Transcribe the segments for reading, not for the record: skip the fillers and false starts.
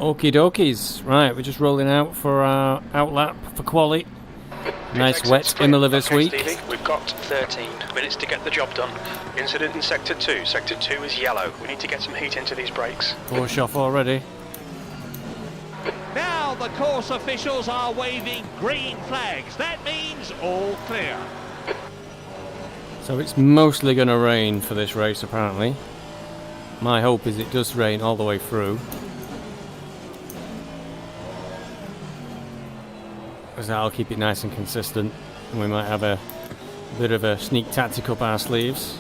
Okie dokies. Right, we're just rolling out for our outlap for quali. Nice wet Imola this week. Stevie, we've got 13 minutes to get the job done. Incident in Sector 2. Sector 2 is yellow. We need to get some heat into these brakes. Push off already. Now the course officials are waving green flags. That means all clear. So it's mostly going to rain for this race apparently. My hope is it does rain all the way through. Because that'll keep it nice and consistent. And we might have a bit of a sneak tactic up our sleeves.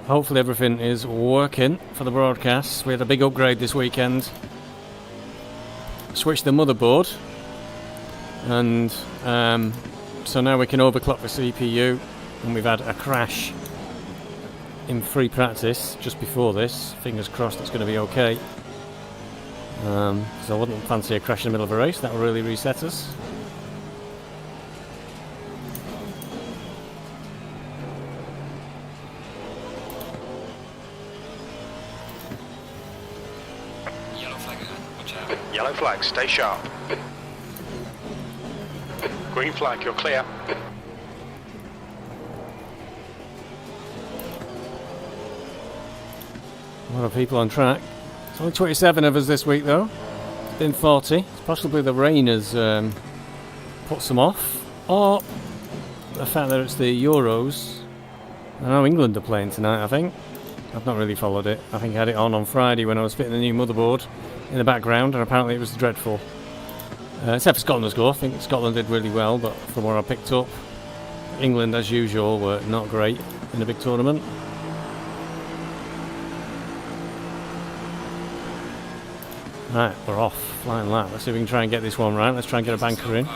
Hopefully everything is working for the broadcasts. We had a big upgrade this weekend. Switched the motherboard. And so now we can overclock the CPU. And we've had a crash in free practice just before this. Fingers crossed it's going to be okay. So I wouldn't fancy a crash in the middle of a race. That will really reset us. Yellow flag ahead. Watch out. Yellow flag, stay sharp. Green flag, you're clear. A lot of people on track. There's only 27 of us this week though. It's been 40. It's possibly the rain has put some off. Or the fact that it's the Euros. I know England are playing tonight, I think. I've not really followed it. I think I had it on Friday when I was fitting the new motherboard in the background, and apparently it was dreadful. Except for Scotland's goal. I think Scotland did really well, but from what I picked up, England, as usual, were not great in a big tournament. Right, we're off. Flying lap. Let's see if we can try and get this one right. Let's try and get a banker in.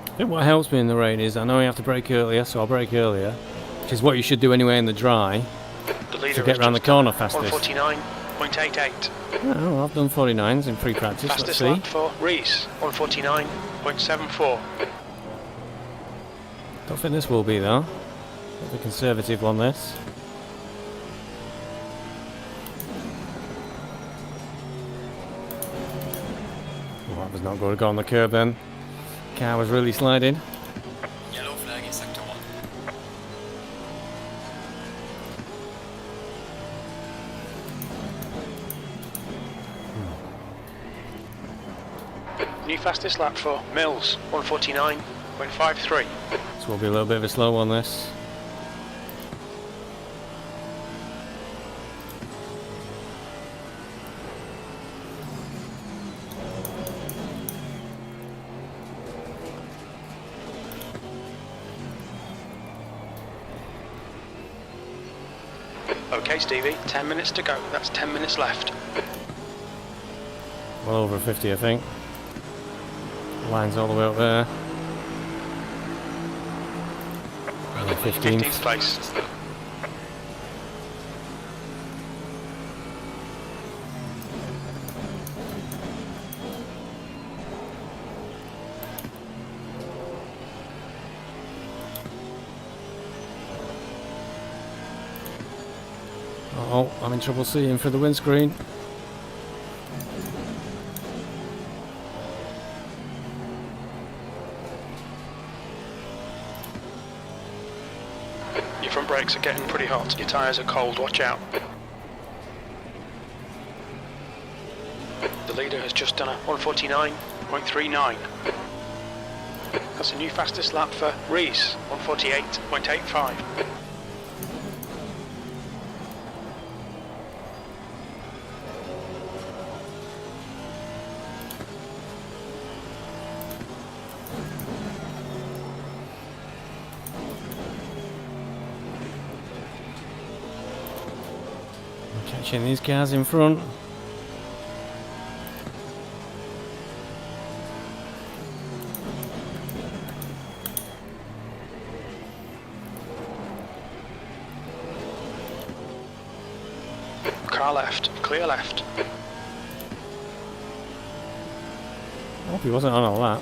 I think what helps me in the rain is I know you have to brake earlier, so I'll brake earlier, which is what you should do anyway in the dry to get around the corner fastest. 149.88. Oh, I've done 49s in pre-practice. Fastest Let's lap for Reese, 149.74. Don't think this will be though. The conservative one, this. Oh, that was not going to go on the curb then. Car was really sliding. Yellow flag in sector 1. New fastest lap for Mills, 149.53. So we'll be a little bit of a slow one this. Okay, Stevie, 10 minutes to go. That's 10 minutes left. Well over 50, I think. Line's all the way up there. Well, 15th. 15th place. Oh, I'm in trouble seeing through the windscreen. Your front brakes are getting pretty hot. Your tyres are cold. Watch out. The leader has just done a 149.39. That's a new fastest lap for Reese, 148.85. Catching these cars in front. car left, clear left. I hope he wasn't on all that.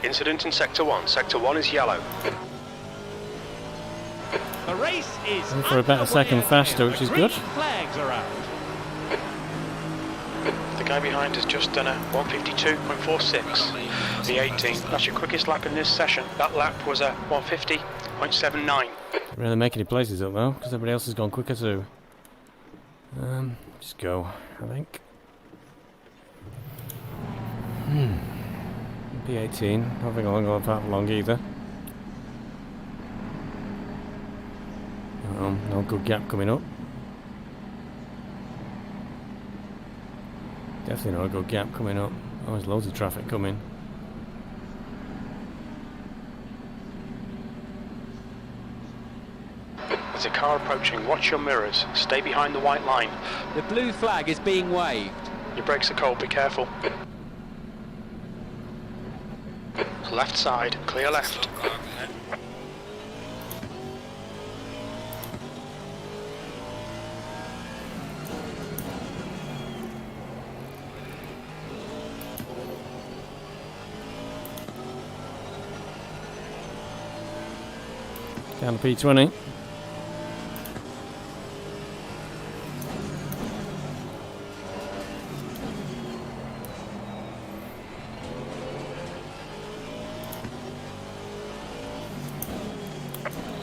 Incident in Sector 1. Sector 1 is yellow. The race is Going for about a second faster, which is Green good. flags are out. The guy behind has just done a 152.46. The 18. That's your quickest lap in this session. That lap was a 150.79. Really make any places up though, because everybody else has gone quicker too. Just go, I think. P18, not think I'll go that long either. No good gap coming up. Definitely not a good gap coming up. Oh, there's loads of traffic coming. There's a car approaching. Watch your mirrors. Stay behind the white line. The blue flag is being waved. Your brakes are cold. Be careful. Left side. Clear left. Slow car up ahead. Down to P20.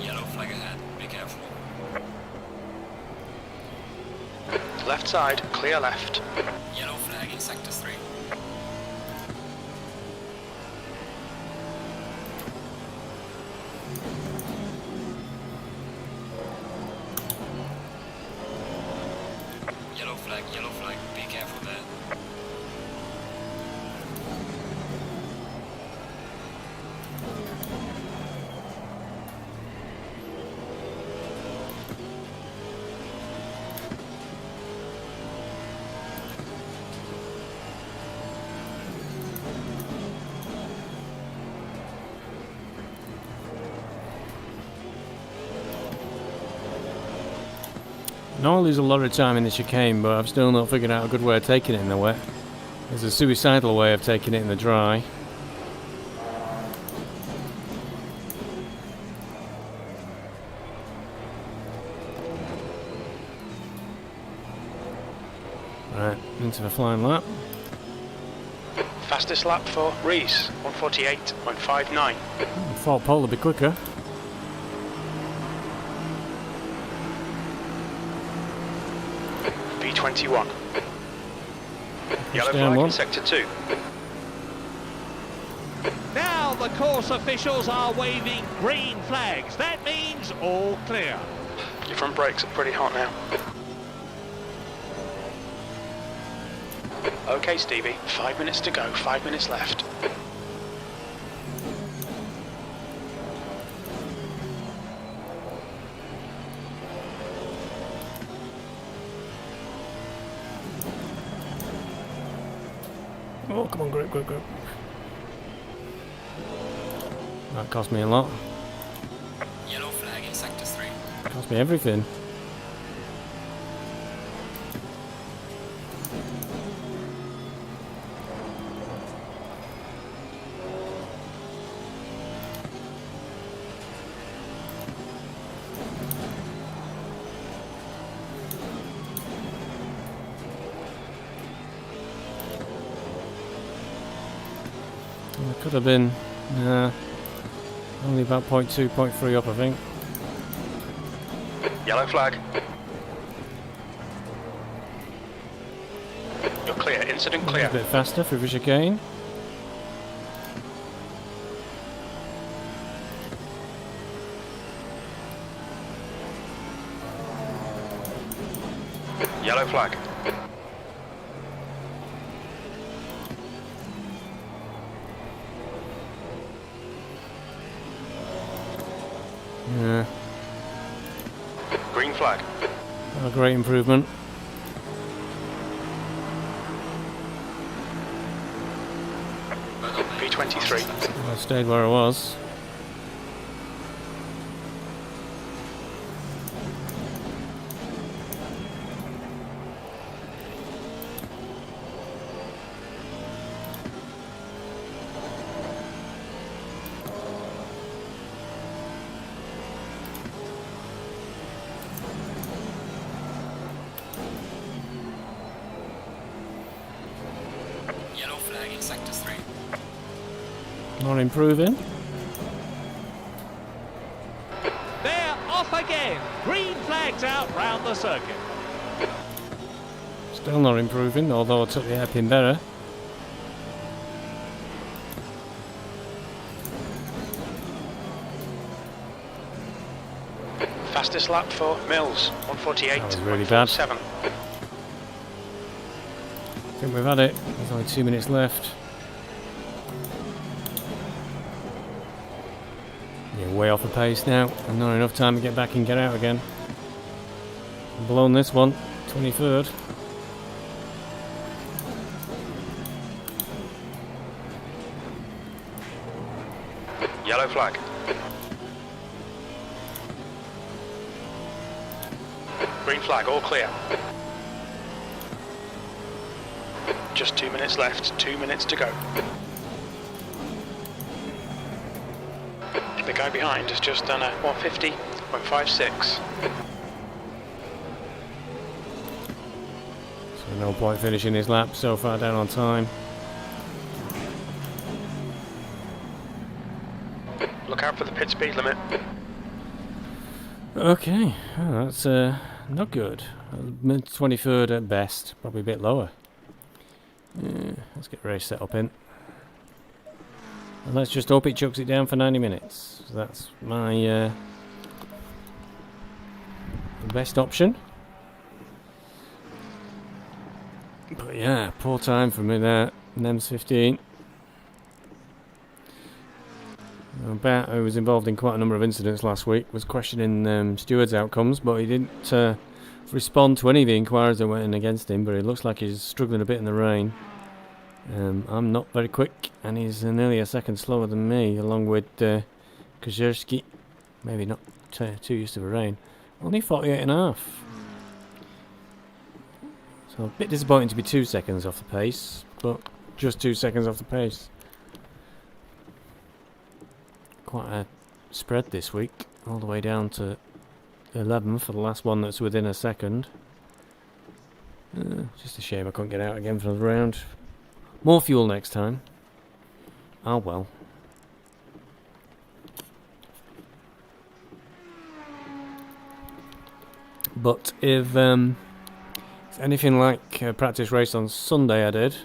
Yellow flag ahead. Be careful. Left side. Clear left. Yellow flag in Sector 3. Yellow flag. Be careful there. Now I lose a lot of time in the chicane, but I've still not figured out a good way of taking it in the wet. There's a suicidal way of taking it in the dry. Right, into the flying lap. Fastest lap for Reese. 148.59. Thought Paul would be quicker. B21. Yellow down flag one. in Sector 2. Now the course officials are waving green flags. That means all clear. Your front brakes are pretty hot now. Okay, Stevie. 5 minutes to go. 5 minutes left. Oh, come on, grip. That cost me a lot. Yellow flag in Sector 3. Cost me everything. It could have been only about 0.2, 0.3 up, I think. Yellow flag. You're clear. Incident A clear. bit faster through the chicane. Yellow flag. Yeah, Green flag. a great improvement. 23. I stayed where I was. Yellow flag in sector 3. Not improving. They're off again. Green flags out round the circuit. Still not improving, although I took the hairpin better. Fastest lap for Mills, 148. That was really bad. 7. I think we've had it. There's only 2 minutes left. Yeah, way off the pace now. And not enough time to get back and get out again. Blown this one, 23rd. Yellow flag. Green flag, all clear. Just 2 minutes left, 2 minutes to go. The guy behind has just done a 150.56. So no point finishing this lap so far down on time. Look out for the pit speed limit. Okay, oh, that's not good. Mid 23rd at best, probably a bit lower. Let's get race set up in. And let's just hope it chucks it down for 90 minutes. So that's my best option. But yeah, poor time for me there. Nem's 15. Bat, who was involved in quite a number of incidents last week, was questioning Stewart's outcomes, but he didn't respond to any of the inquiries that went in against him, but it looks like he's struggling a bit in the rain. I'm not very quick, and he's nearly a second slower than me, along with Kozierski. Maybe not too used to the rain. Only 48.5. So a bit disappointing to be 2 seconds off the pace, but just 2 seconds off the pace. Quite a spread this week, all the way down to 11 for the last one that's within a second. Just a shame I couldn't get out again for the round. More fuel next time. Ah well. But if it's anything like a practice race on Sunday I did,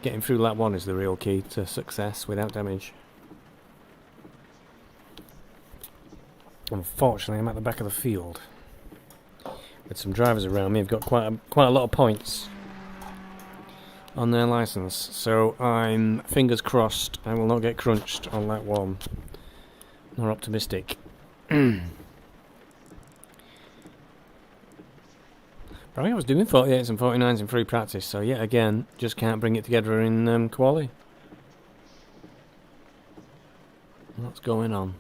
getting through lap 1 is the real key to success without damage. Unfortunately, I'm at the back of the field with some drivers around me. I've got quite a lot of points on their license, so I'm fingers crossed I will not get crunched on lap 1. Not optimistic. But I was doing 48s and 49s in free practice, so yet again, just can't bring it together in quali. What's going on?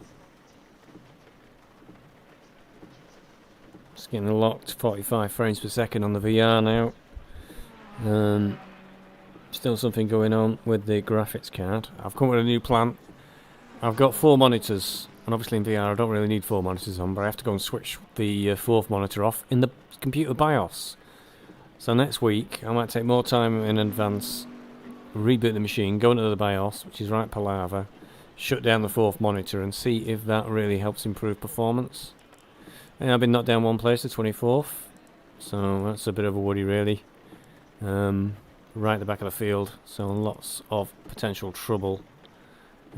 Just getting locked 45 frames per second on the VR now. Still something going on with the graphics card. I've come up with a new plan. I've got 4 monitors, and obviously in VR I don't really need 4 monitors on, but I have to go and switch the 4th monitor off in the computer BIOS. So next week I might take more time in advance, reboot the machine, go into the BIOS, which is right palaver, shut down the 4th monitor and see if that really helps improve performance. And I've been knocked down one place to 24th, so that's a bit of a worry really. Right at the back of the field, so lots of potential trouble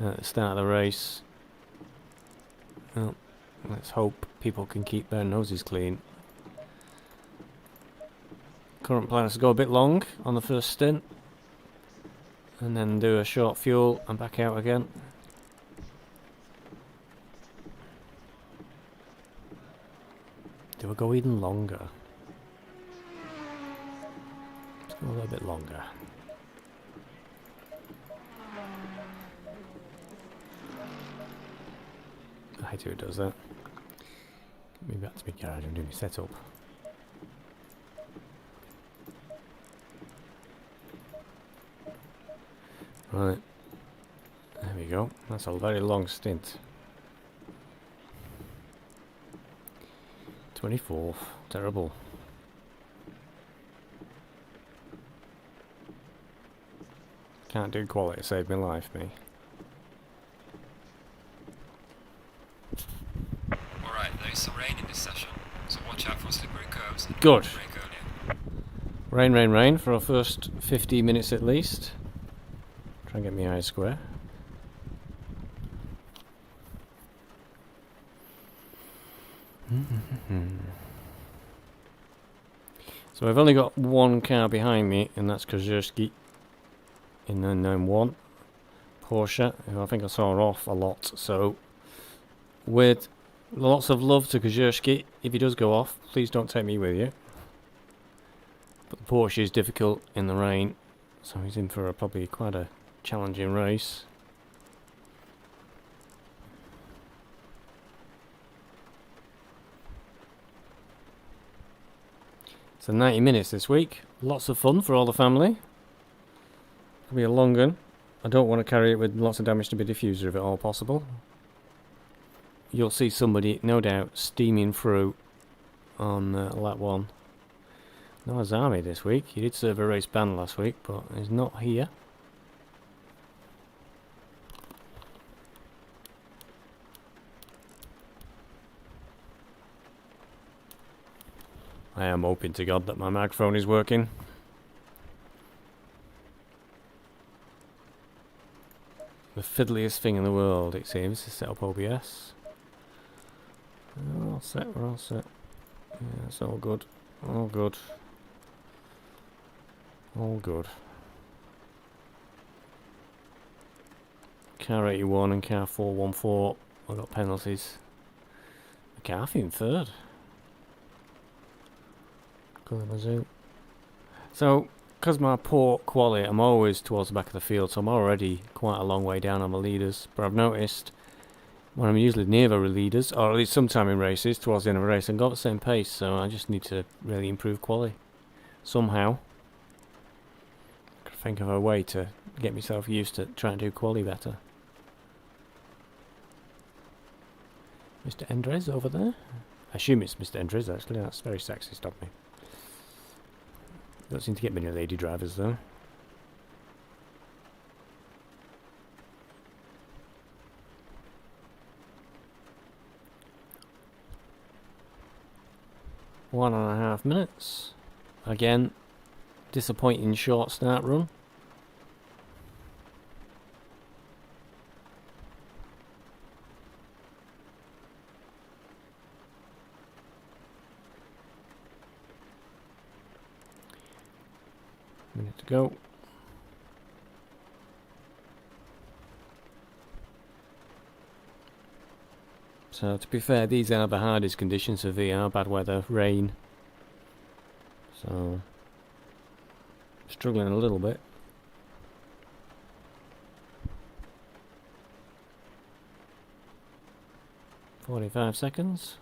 at the start of the race. Well, let's hope people can keep their noses clean. Current plan is to go a bit long on the first stint, and then do a short fuel and back out again. Do we go even longer? Let's go a little bit longer. hate who does that. Get me back to my garage and do my setup. Right. There we go. That's a very long stint. 24th. Terrible. Can't do quality, save my life, me. Alright, there is some rain in this session, so watch out for slippery curves. Good. Brake earlier. Rain, rain, rain for our first 15 minutes at least. Try and get my eyes square. So I've only got one car behind me, and that's Kozierski in the 991 Porsche, who I think I saw off a lot. So with lots of love to Kozierski, if he does go off, please don't take me with you. But the Porsche is difficult in the rain, so he's in for probably quite a challenging race. So 90 minutes this week. Lots of fun for all the family. It'll be a long one. I don't want to carry it with lots of damage to my diffuser if at all possible. You'll see somebody, no doubt, steaming through on lap 1. No Azami this week. He did serve a race ban last week, but he's not here. I am hoping to God that my microphone is working. The fiddliest thing in the world, it seems, to set up OBS. We're all set, we're all set. Yeah, it's all good. All good. All good. Car 81 and car 414, I've got penalties. McCarthy in third. So, because my poor quality, I'm always towards the back of the field, so I'm already quite a long way down on my leaders. But I've noticed when I'm usually near the leaders, or at least sometime in races, towards the end of a race, I've got the same pace, so I just need to really improve quality. Somehow. I could think of a way to get myself used to trying to do quality better. Mr. Endres over there? I assume it's Mr. Endres actually, that's very sexist of me. Don't seem to get many lady drivers though. One and a half minutes. Again, disappointing short start run. Minute to go. So to be fair, these are the hardest conditions for VR, bad weather, rain. So struggling a little bit. "45 seconds.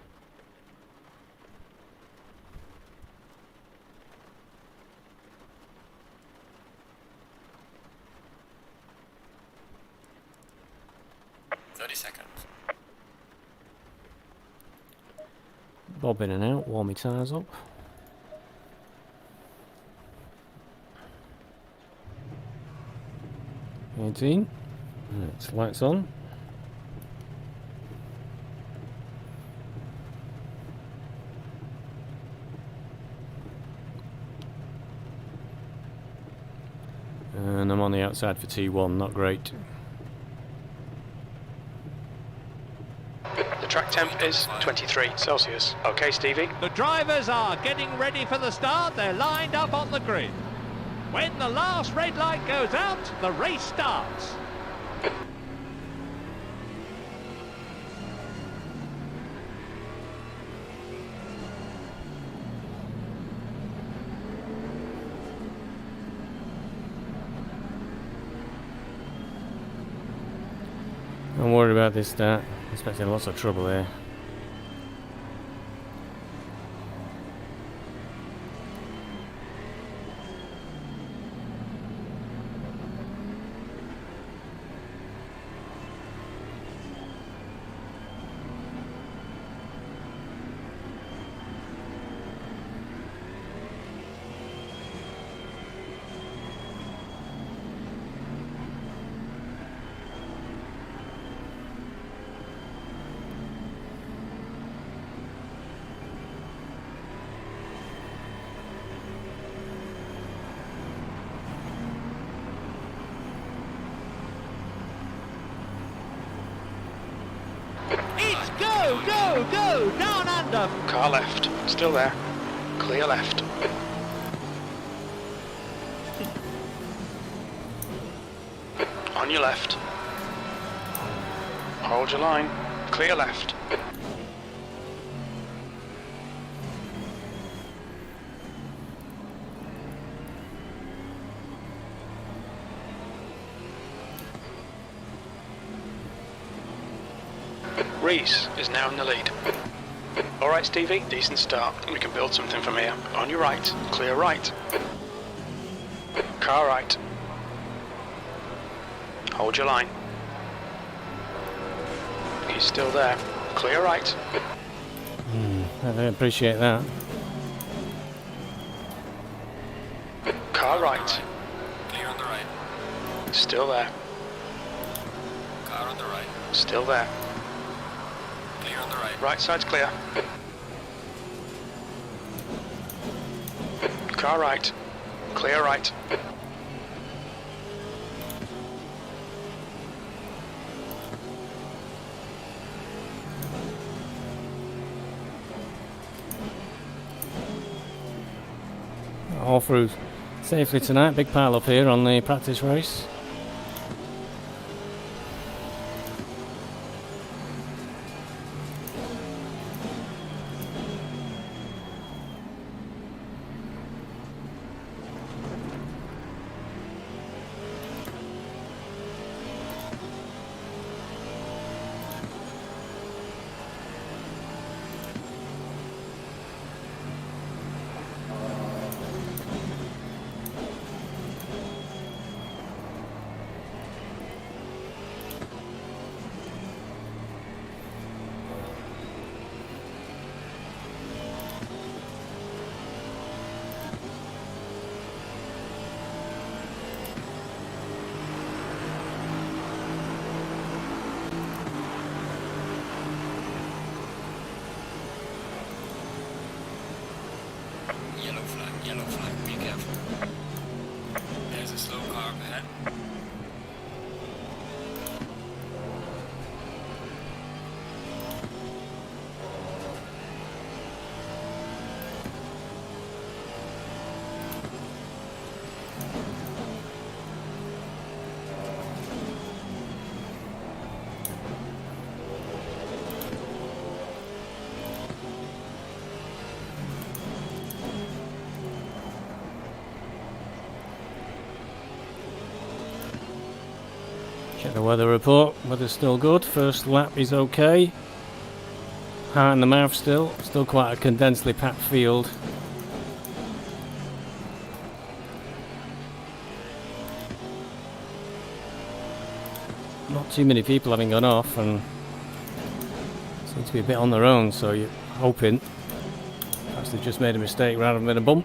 Bob in and out, warm my tyres up. Right, lights on. And I'm on the outside for T1, not great. The track temp is 23 Celsius. Okay, Stevie. The drivers are getting ready for the start. They're lined up on the grid. When the last red light goes out, the race starts. Don't worry about this start. Expecting lots of trouble here. It's go, go, go, down under. Car left. Still there. Clear left. On your left. Hold your line. Clear left. Reese is now in the lead. Alright Stevie, decent start. We can build something from here. On your right, clear right. Car right. Hold your line. He's still there. Clear right. I don't appreciate that. Car right. Clear on the right. Still there. Car on the right. Still there. Clear on the right. Right side's clear. Car right. Clear right. All through safely tonight. Big pile up here on the practice race. Yellow flag, be careful. There's a slow car up ahead. Check the weather report. Weather's still good. First lap is okay. Heart in the mouth still. Still quite a condensely packed field. Not too many people having gone off and seem to be a bit on their own, so you're hoping perhaps they've just made a mistake rather than a bump.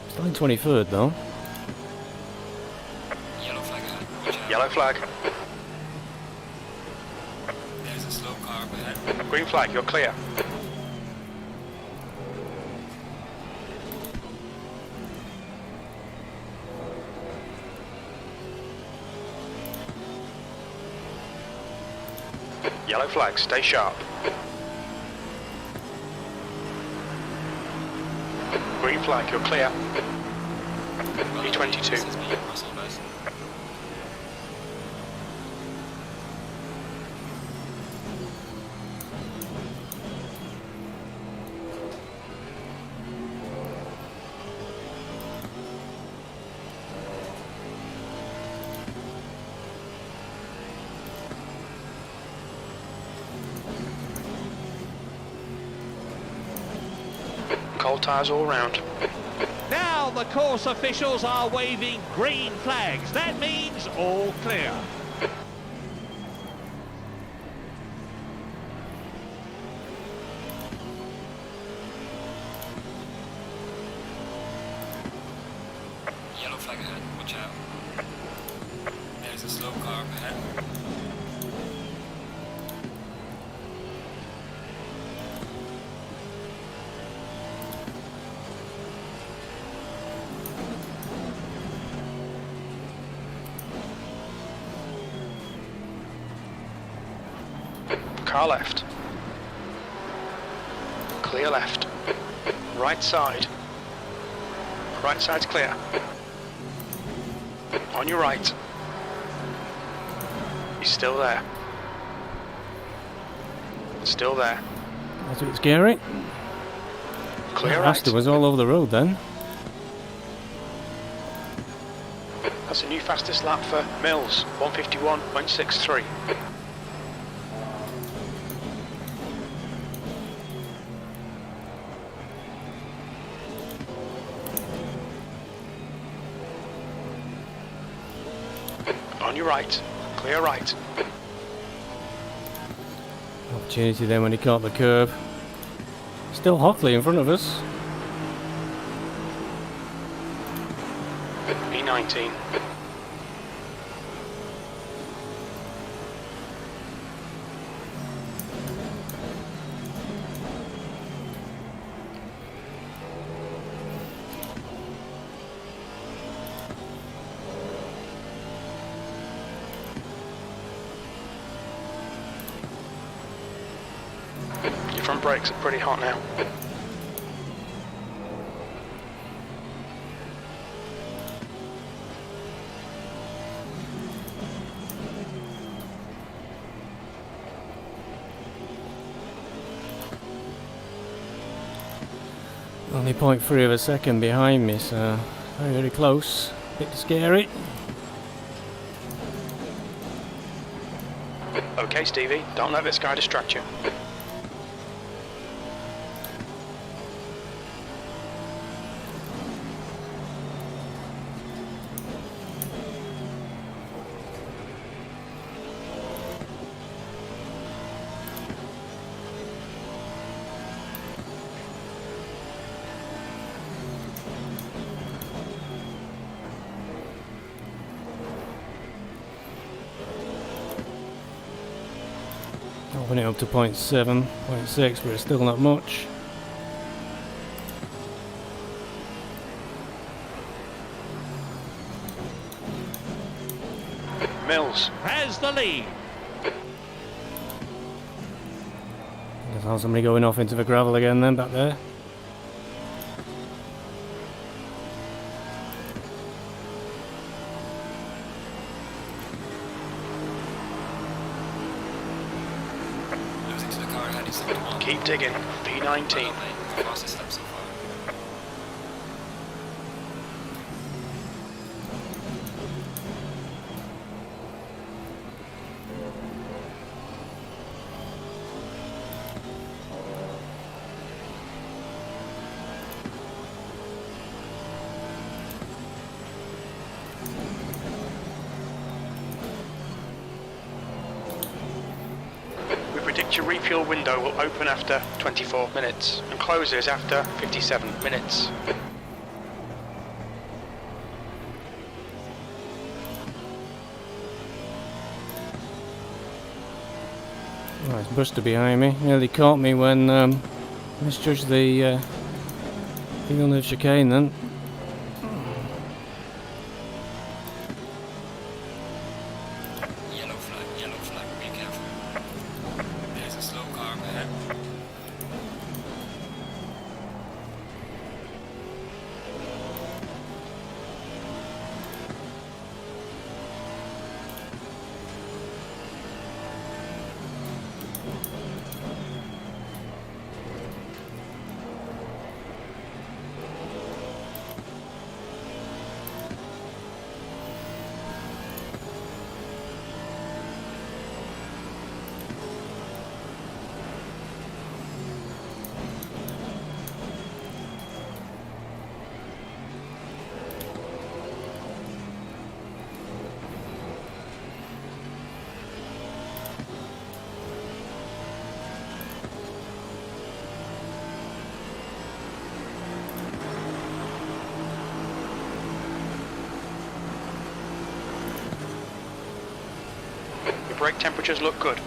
Still in 23rd though. Yellow flag ahead. Watch out. Yellow flag. There's a slow car up ahead. Green flag, you're clear. Yellow flag, stay sharp. Green flag, you're clear. Well, E22. this is me, Russell Best. Cold tyres all round. Now the course officials are waving green flags. That means all clear. Yellow flag ahead, watch out. There's a slow car up ahead. Car left. Clear left. Right side. Right side's clear. On your right. He's still there. Still there. That's a bit scary. Clear Aston right. was all over the road then. That's a new fastest lap for Mills. 151.63. On your right. Clear right. Opportunity then when he caught the curb. Still Hockley in front of us. E19. Your front brakes are pretty hot now. Only 0.3 of a second behind me, so very, very close. Bit scary. Okay, Stevie, don't let this guy distract you. Open it up to 0.7, 0.6, but it's still not much. Mills. Has the lead. I saw somebody going off into the gravel again then back there. Losing to the car ahead, he's 71. Keep digging. Well P19. done, mate. Fastest lap so far. We predict your refuel window will open after 24 minutes and closes after 57 minutes. Oh, it's Buster behind me. Nearly caught me when misjudged the on the chicane then. Yellow flag, be careful. There's a slow car up ahead. brake temperatures look good.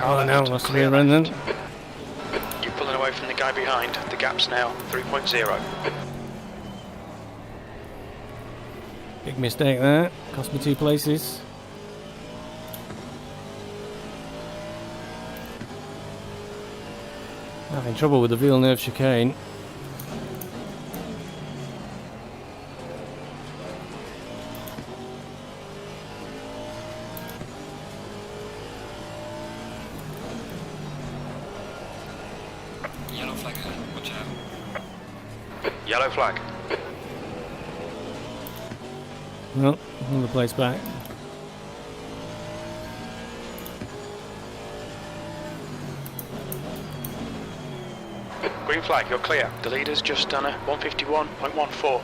Oh no, must be around then. You're pulling away from the guy behind. The gap's now 3.0. Big mistake there. Cost me 2 places. Having trouble with the Villeneuve chicane. Yellow flag ahead, watch out. Yellow flag. Well, another place back. Green flag, you're clear. The leader's just done a 151.14.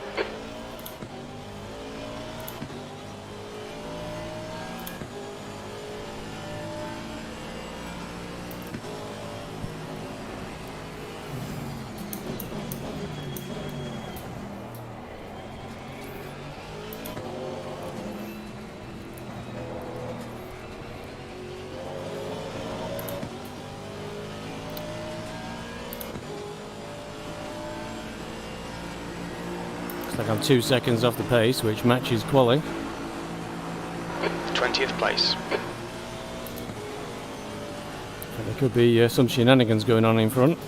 Looks like I'm 2 seconds off the pace, which matches quali. 20th place. But there could be some shenanigans going on in front.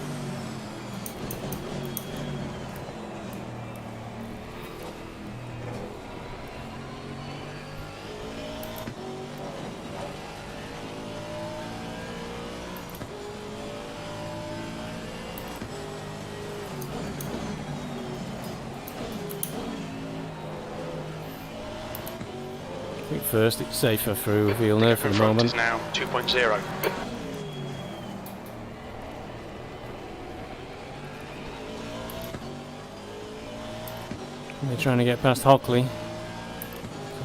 I think first it's safer through Villeneuve for In the front moment. is now 2.0. They're trying to get past Hockley.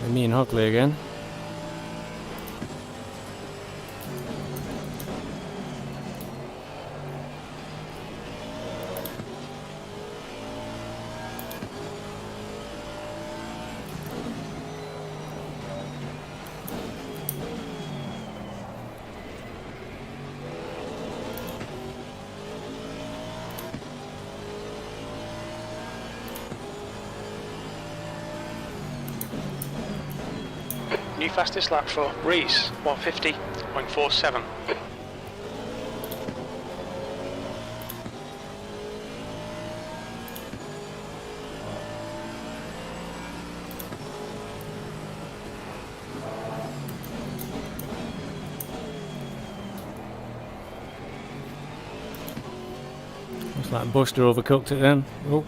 So me and Hockley again. New fastest lap for Rees, 150.47. Looks like Buster overcooked it then. Oh.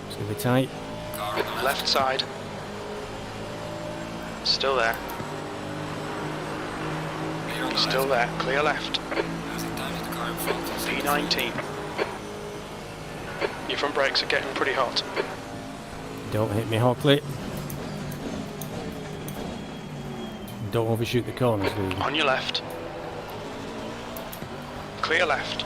It's going to be tight. Car on the left. Left side. Still there. Clear on the Still left. there. Clear left. Losing time to the car in front. P19. Your front brakes are getting pretty hot. Don't hit me, Hockley. Don't overshoot the corners, Lee. On your left. Clear left.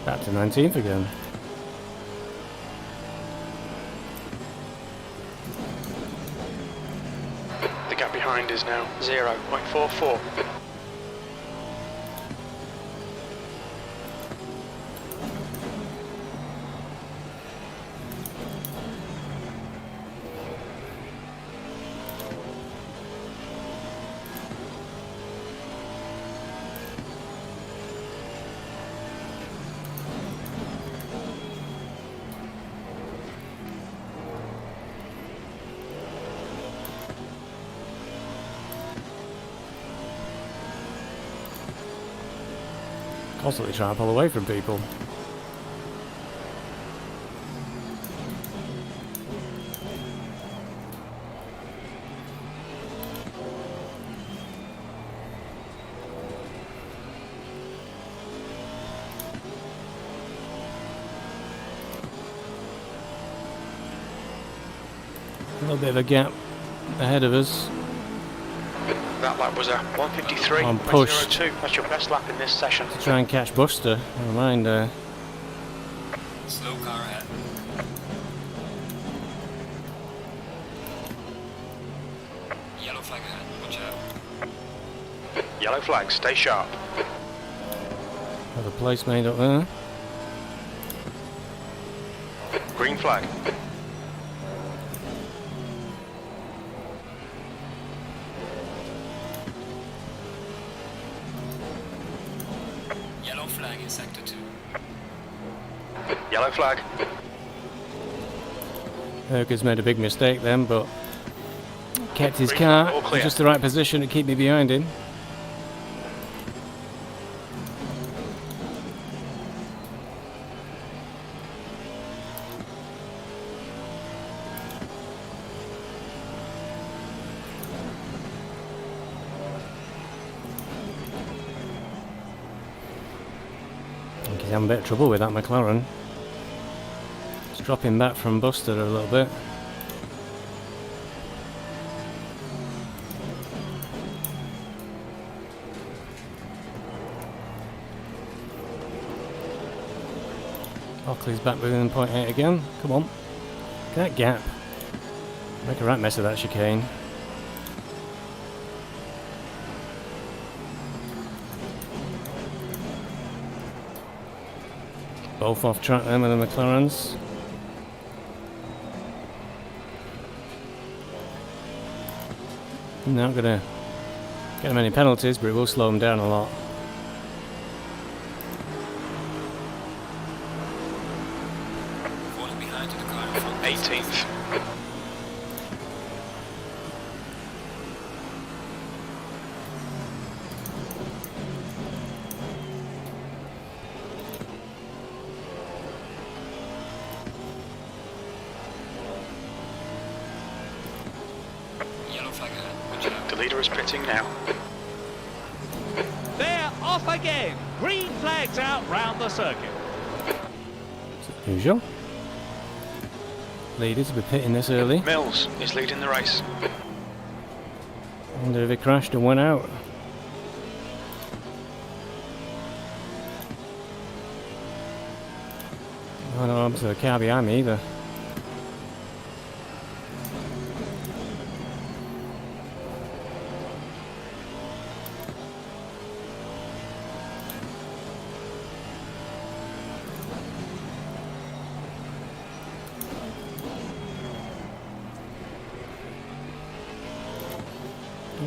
Back to 19th again. The gap behind is now 0.44. Constantly trying to pull away from people. A little bit of a gap ahead of us. That lap was a 1:53. On push. 2. That's your best lap in this session. To try and catch Buster. Never mind. Slow car ahead. Yellow flag ahead, watch out. Yellow flag, stay sharp. Have a place made up there. Green flag. Yellow flag in sector 2. Yellow flag. Herker's made a big mistake then, but kept his Green car flag, all in clear. just the right position to keep me behind him. I think he's having a bit of trouble with that McLaren. It's dropping back from Buster a little bit. Ockley's back within 0.8 again. Come on. That gap. Make a right mess of that chicane. Both off track then with the McLarens. Not gonna get them any penalties, but it will slow them down a lot. Falling behind to the car in front. 18th. Yellow flag ahead, watch out. The leader is pitting now. They're off again. Green flags out round the circuit. Usual. Leaders will be pitting this early. Mills is leading the race. Wonder if he crashed and went out. I don't know to the car behind me either.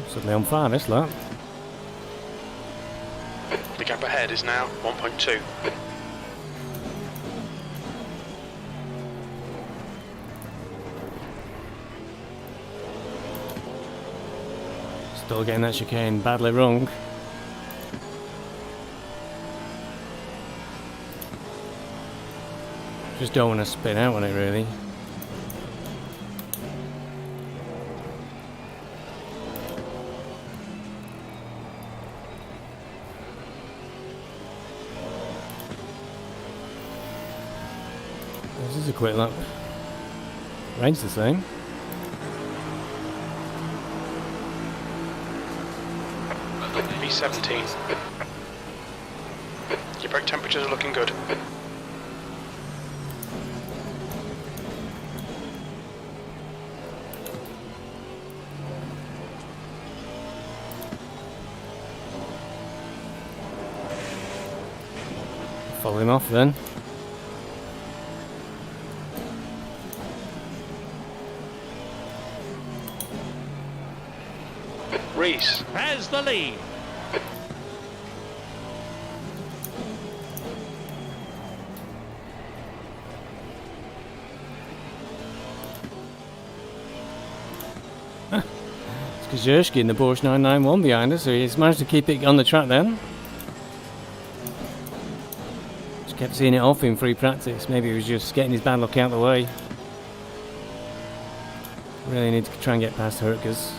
Suddenly on fire this lap. The gap ahead is now 1.2. Still getting that chicane badly wrong. Just don't want to spin out on it really. This is a quick lap. Rain's the same. B17. Your brake temperatures are looking good. Follow him off then. Reese Has the lead. It's Kozierski in the Porsche 991 behind us, so he's managed to keep it on the track then. kept seeing it off in free practice. Maybe he was just getting his bad luck out of the way. Really need to try and get past Hurkers.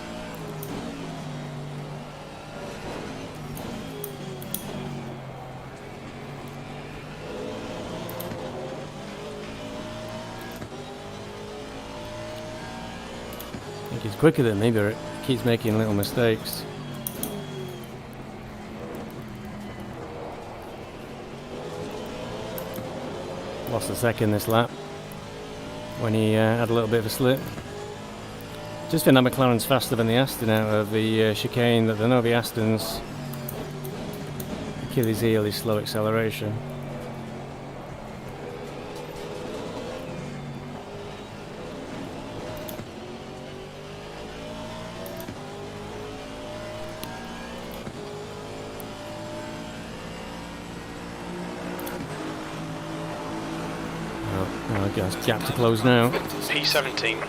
I think he's quicker than me, but he keeps making little mistakes. Lost a second this lap when he had a little bit of a slip. Just think that McLaren's faster than the Aston out of the chicane. That I know the Aston's Achilles heel is slow acceleration. Oh, I guess gap to close now. P17.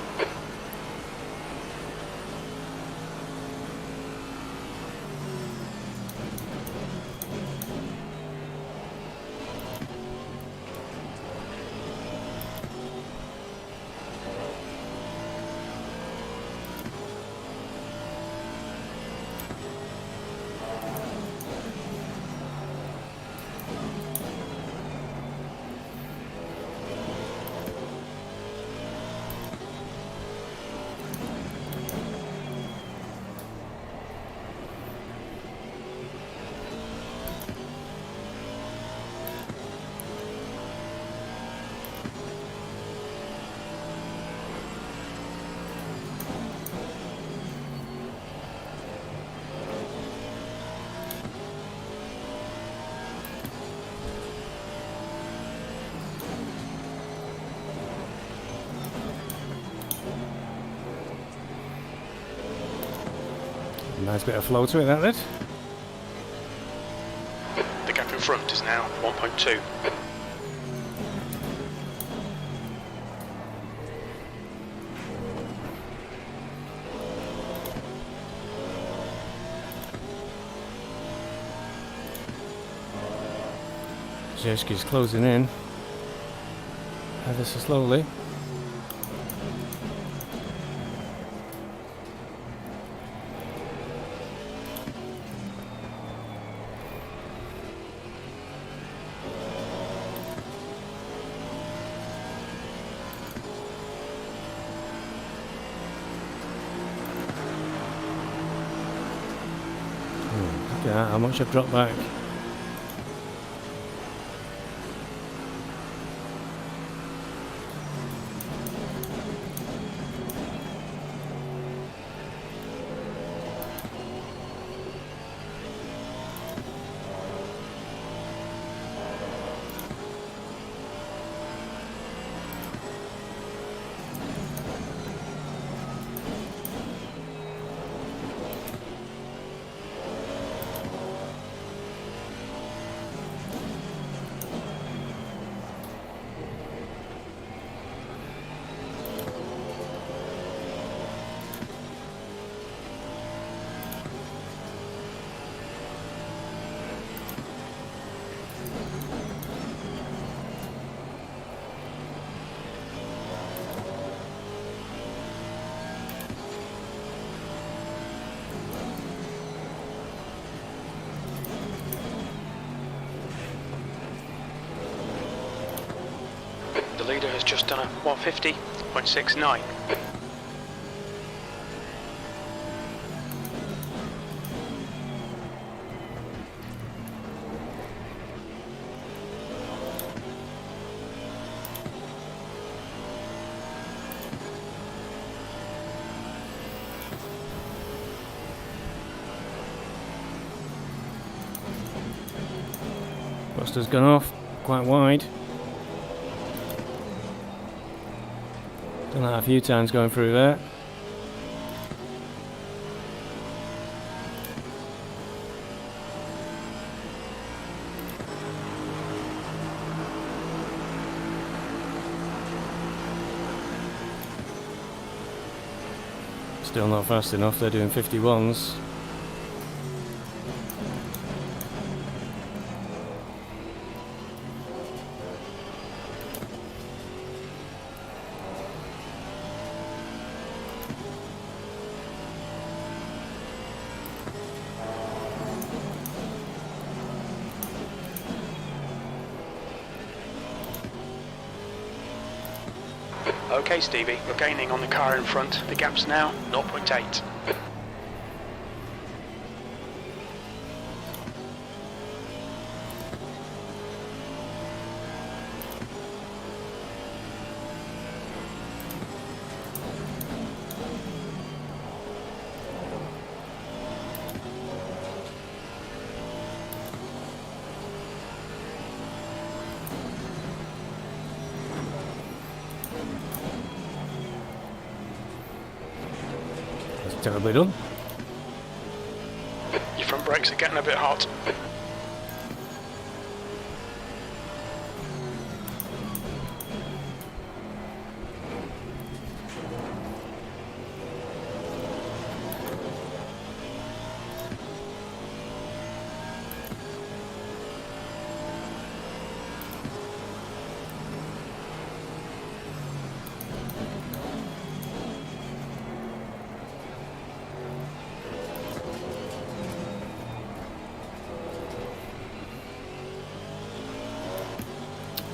Nice bit of flow to it, that did. The gap in front is now 1.2. Zeshki's closing in ever so slowly. Look at that, how much I've dropped back. The leader has just done a 150.69. Buster's gone off quite wide. Done that a few times going through there. Still not fast enough, they're doing 51s. Okay, Stevie, you're gaining on the car in front. The gap's now 0.8. Terribly done. Your front brakes are getting a bit hot.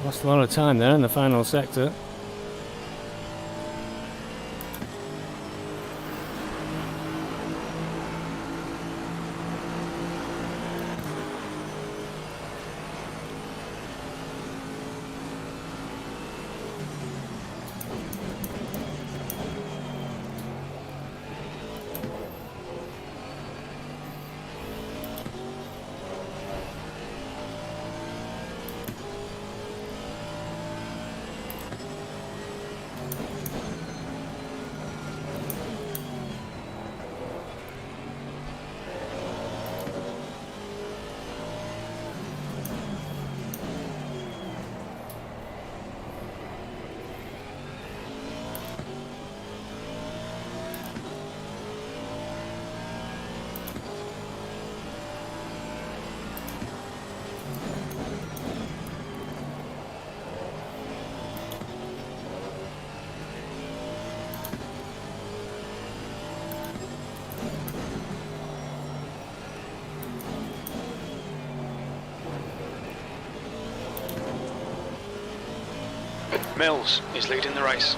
Lost a lot of time there in the final sector. Mills is leading the race.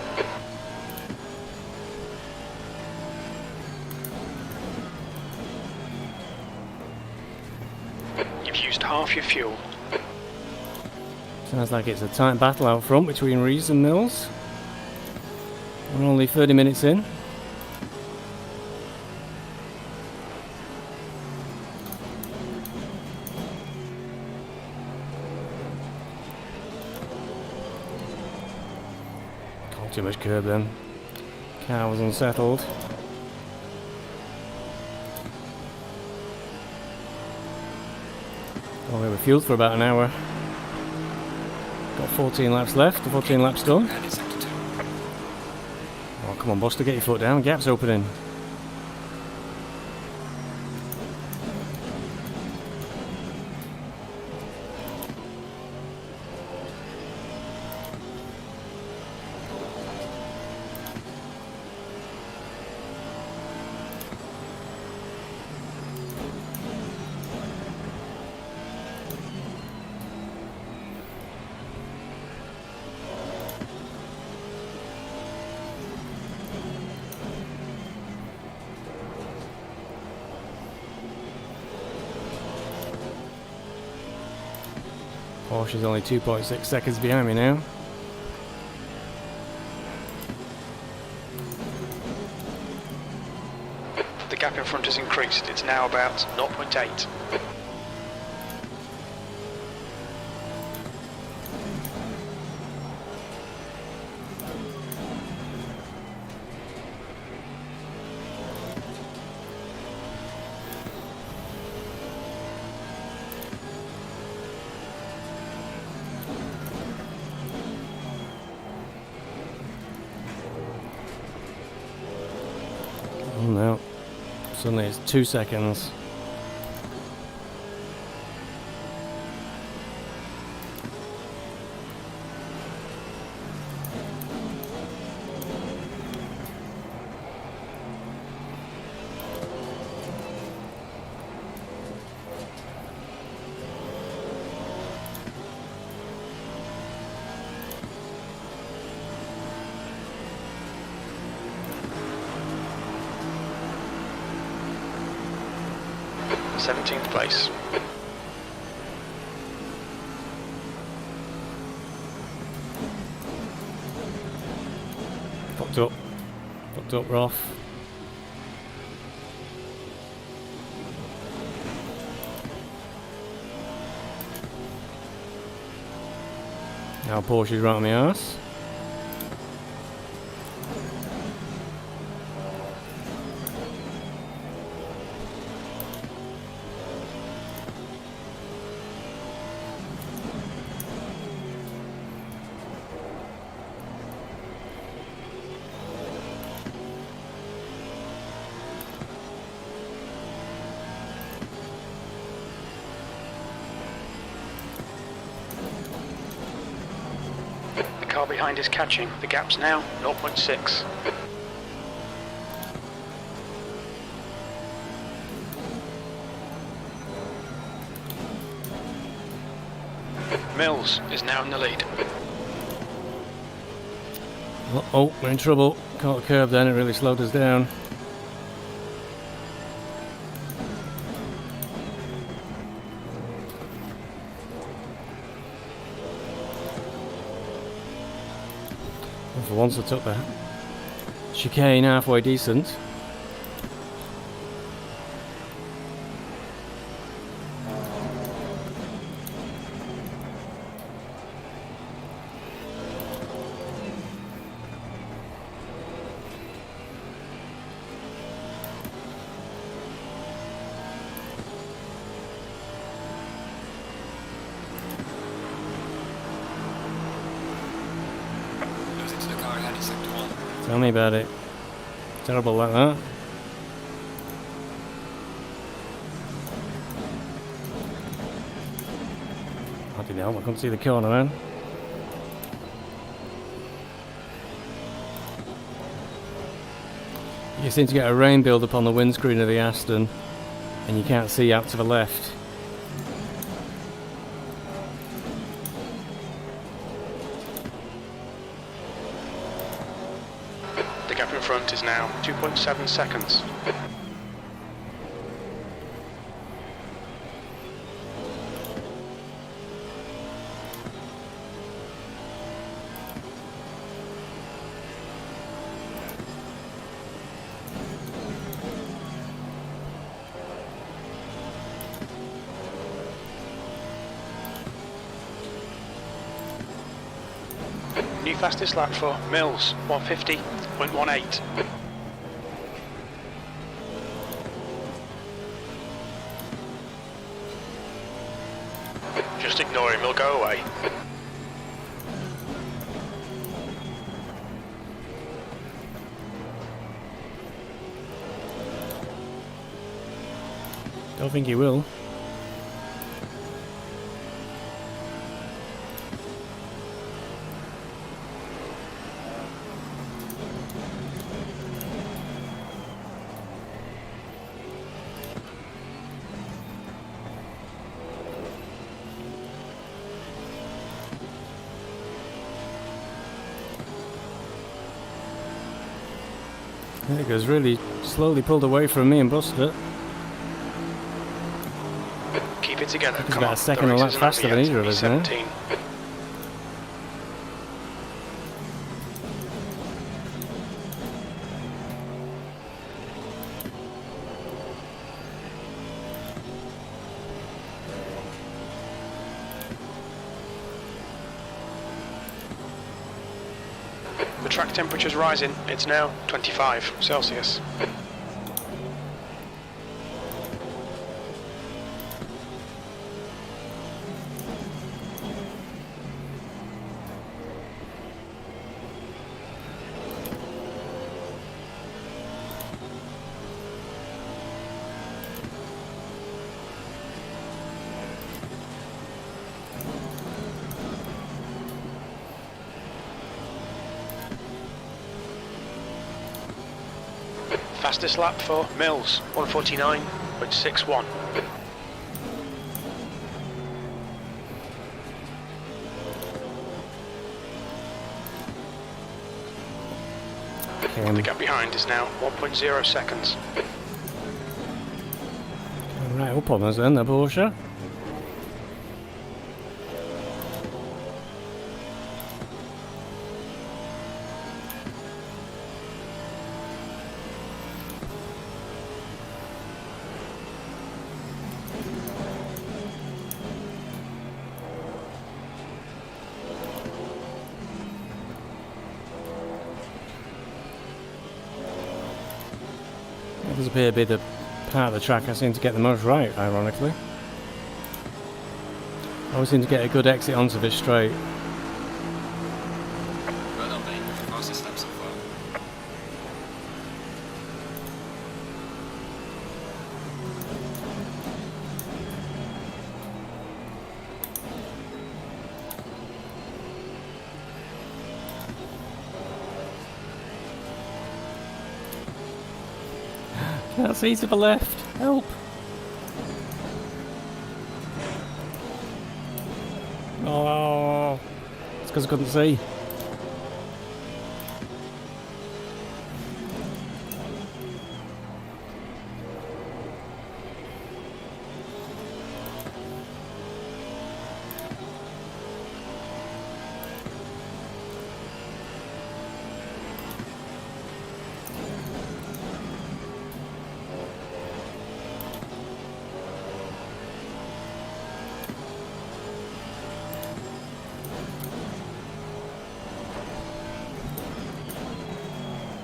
You've used half your fuel. Sounds like it's a tight battle out front between Rees and Mills. We're only 30 minutes in. Too much curb then. Car was unsettled. Oh, we were fueled for about an hour. Got 14 laps left, the 14 laps done. Oh, come on, Buster, get your foot down. Gap's opening. Porsche's only 2.6 seconds behind me now. The gap in front has increased. It's now about 0.8. Oh no. Suddenly it's 2 seconds. 17th place. Fucked up, Roth. Now Porsche's right on my arse. Car behind is catching. The gap's now 0.6. Mills is now in the lead. Oh, we're in trouble. Caught the curb then, it really slowed us down. For once I took that chicane halfway decent. Tell me about it. Terrible like that. I didn't know, I couldn't see the corner then. You seem to get a rain build up on the windscreen of the Aston and you can't see out to the left. The gap in front is now 2.7 seconds. New fastest lap for Mills, 150.18. Just ignore him, he'll go away. Don't think he will. I think it was really slowly pulled away from me and busted it. Keep it together. He's Come about on. a second The a race lap isn't faster over than yet. either of us now. 17. The track temperature's rising. It's now 25 Celsius. Fastest lap for Mills, 149.61. The gap behind is now 1.0 seconds. Right up on us then, the Porsche. It does appear to be the part of the track I seem to get the most right, ironically. I always seem to get a good exit onto this straight. Well done, mate. Fastest lap so far. Can't see to the left. Help! Oh, it's because I couldn't see.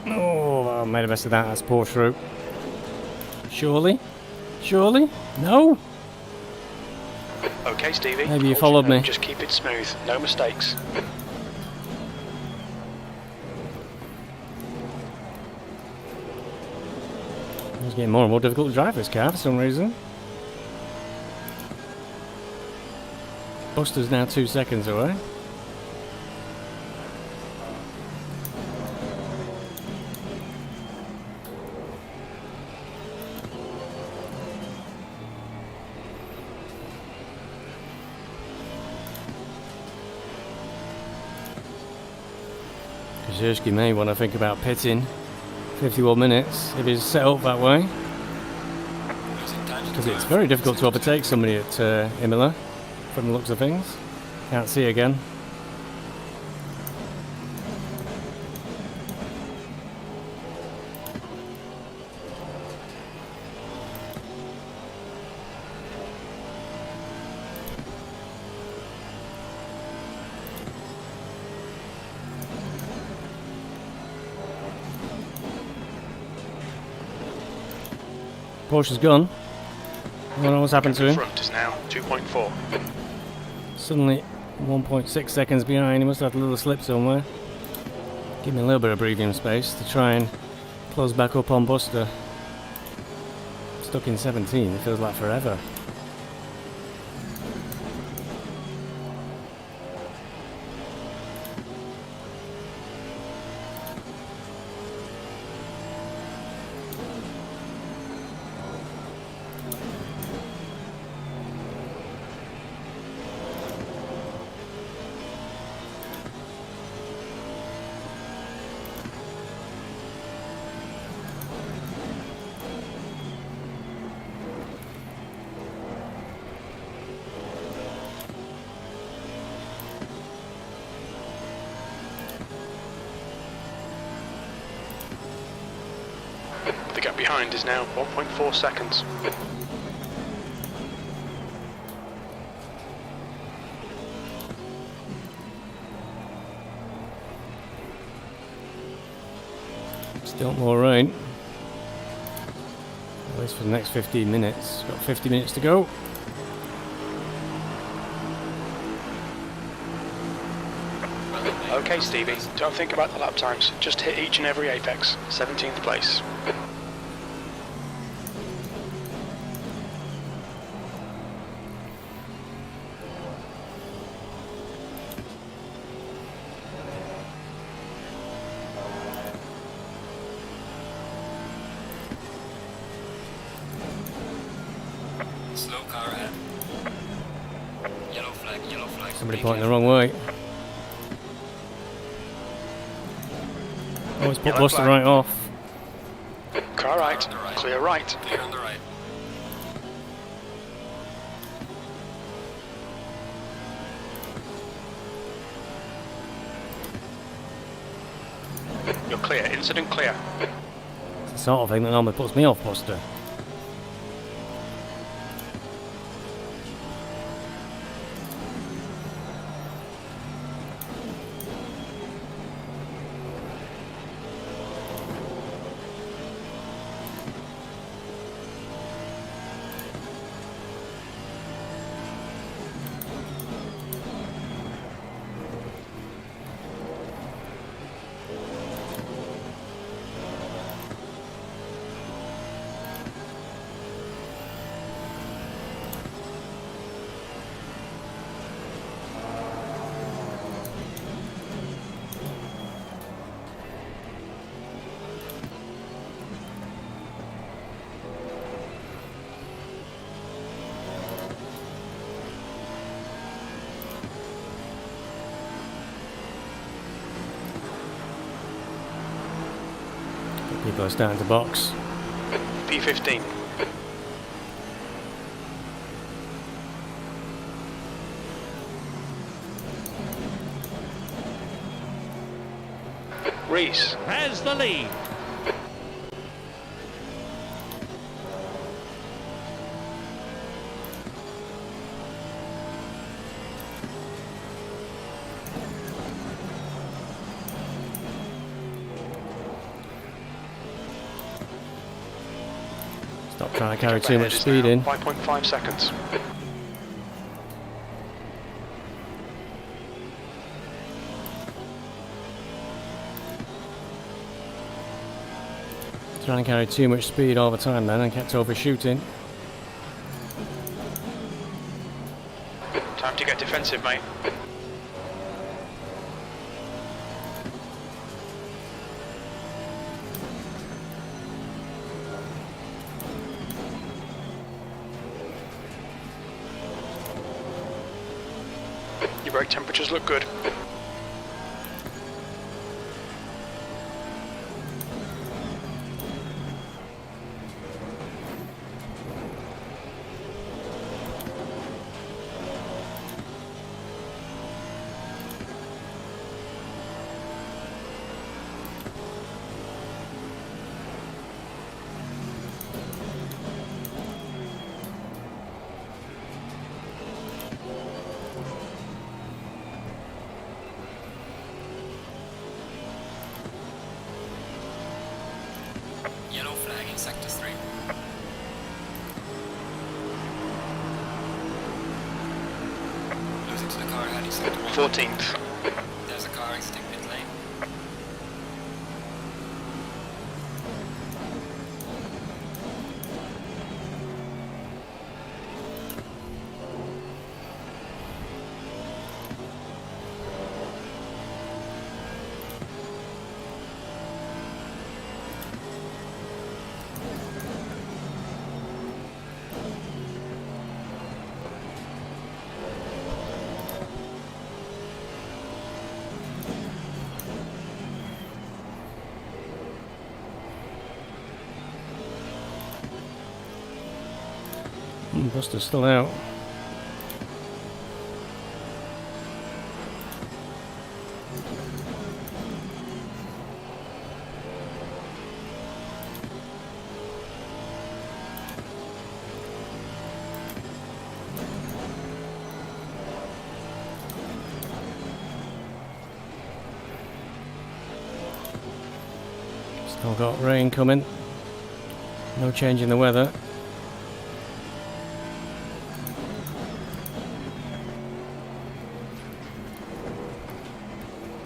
Oh, I made a mess of that. That's Porsche route. Surely? Surely? No? Okay, Stevie. Maybe you Hold followed your me. nose, Just keep it smooth. No mistakes. It's getting more and more difficult to drive this car for some reason. Buster's now 2 seconds away. Kazerski may want to think about pitting 51 minutes if he's set up that way, because it's very difficult to overtake somebody at Imola from the looks of things. Can't see again. Porsche's gone. I don't know what's happened to him. Front is now 2.4. Suddenly 1.6 seconds behind. He must have had a little slip somewhere. Give me a little bit of breathing space to try and close back up on Buster. Stuck in 17, it feels like forever. The gap behind is now 1.4 seconds. Still more rain. At least for the next 15 minutes. Got 50 minutes to go. Okay, Stevie, don't think about the lap times. Just hit each and every apex. 17th place. Slow car ahead. Yellow flag, yellow flag. Somebody Be pointing the careful. wrong way. Always put Yellow Buster flag. right off. Car right, on the right. clear right. Clear on the right. You're clear. Incident clear. It's the sort of thing that normally puts me off, Buster. People are starting to box. P15. Reese. Has the lead. Stop trying to carry too much speed in. 5.5 seconds. Trying to carry too much speed all the time then and kept overshooting. Time to get defensive, mate. Your brake temperatures look good. Yellow flag in sector 3. Losing to the car heading sector 1. 14th. There's a car exiting pit lane. Buster's still out. Still got rain coming. No change in the weather.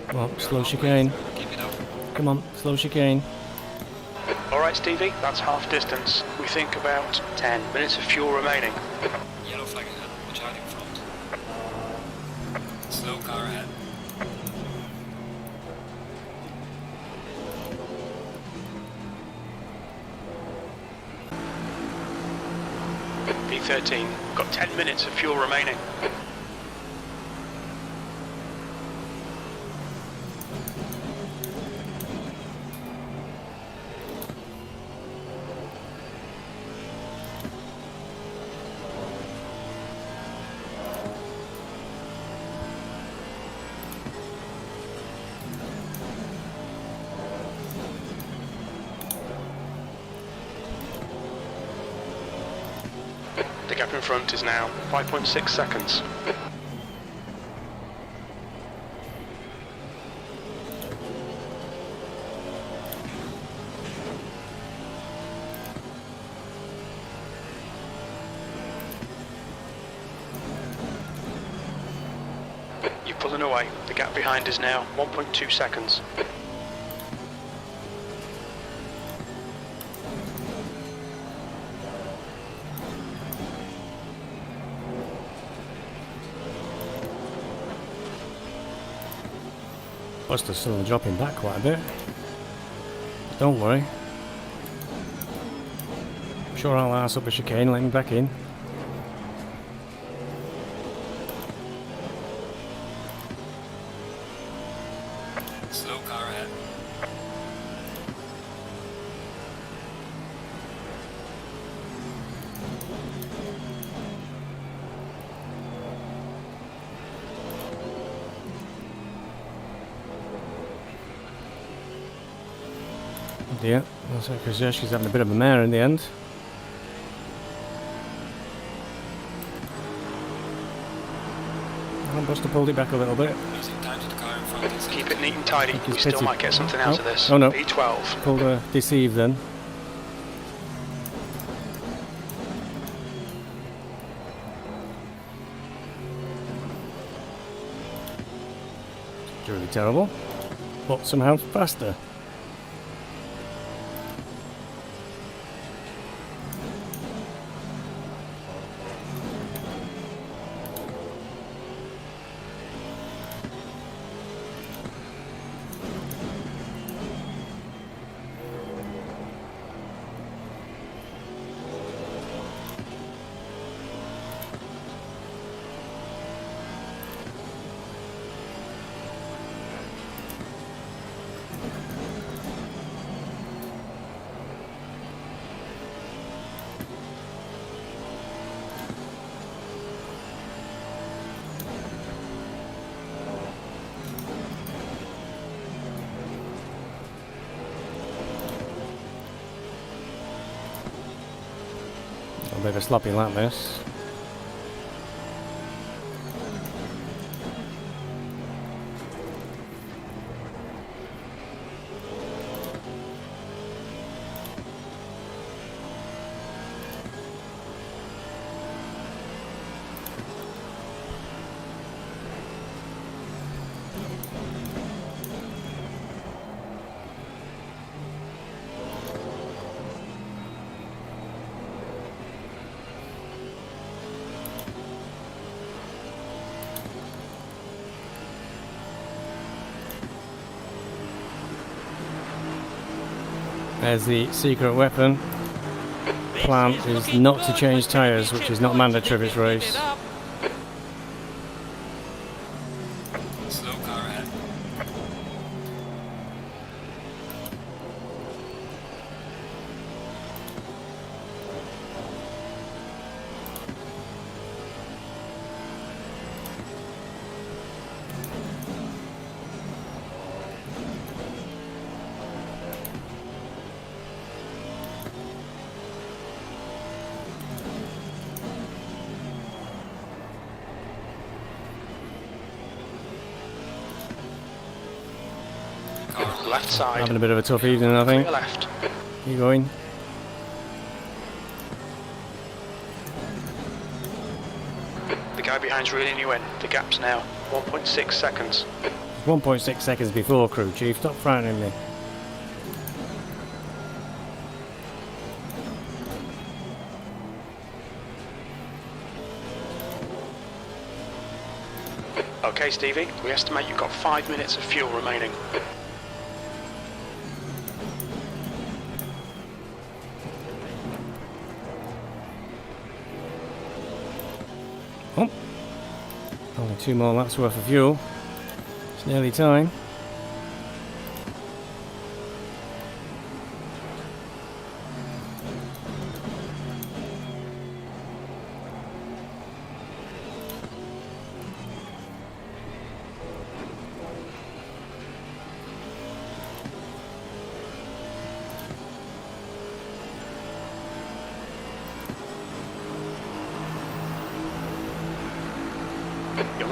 Come on, slow chicane. Keep it up. Come on, slow chicane. Alright, Stevie, that's half distance. We think about 10 minutes of fuel remaining. Yellow flag ahead. Watch out in front. Slow car ahead. P13, got 10 minutes of fuel remaining. gap in front is now 5.6 seconds. You're pulling away. The gap behind is now 1.2 seconds. Buster's still dropping back quite a bit. Don't worry. I'm sure I'll arse up a chicane, let me back in. Slow car ahead. Yeah, looks like Krzyzewski's having a bit of a mare in the end. Oh, Buster pulled it back a little bit. Losing time to the car in front. Is Keep it neat and tidy. Think We he's still pitted. might get something out of this. Oh no. B12. Pulled a deceive then. It's really terrible, but somehow faster. A bit of a sloppy lap this. There's the secret weapon. Plan is not to change tyres, which is not mandatory this race. slow car ahead. Left side. Having a bit of a tough evening, I think. Clear left. Keep going. The guy behind's reeling you in. The gap's now 1.6 seconds. 1.6 seconds before, crew chief. Stop frightening me. Okay, Stevie, we estimate you've got 5 minutes of fuel remaining. Oh, only 2 more laps worth of fuel. It's nearly time.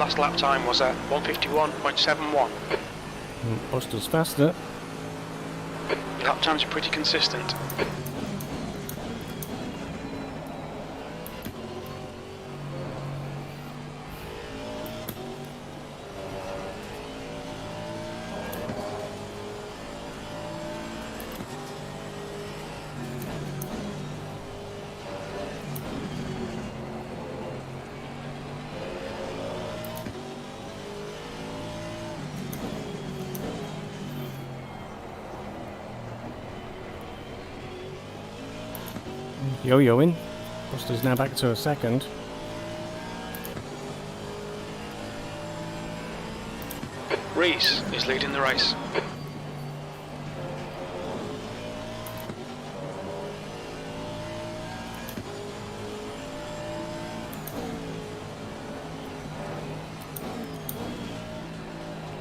last lap time was a 151.71. Buster's faster. Your lap times are pretty consistent. Yo-yoing. Buster's now back to a second. Reese is leading the race.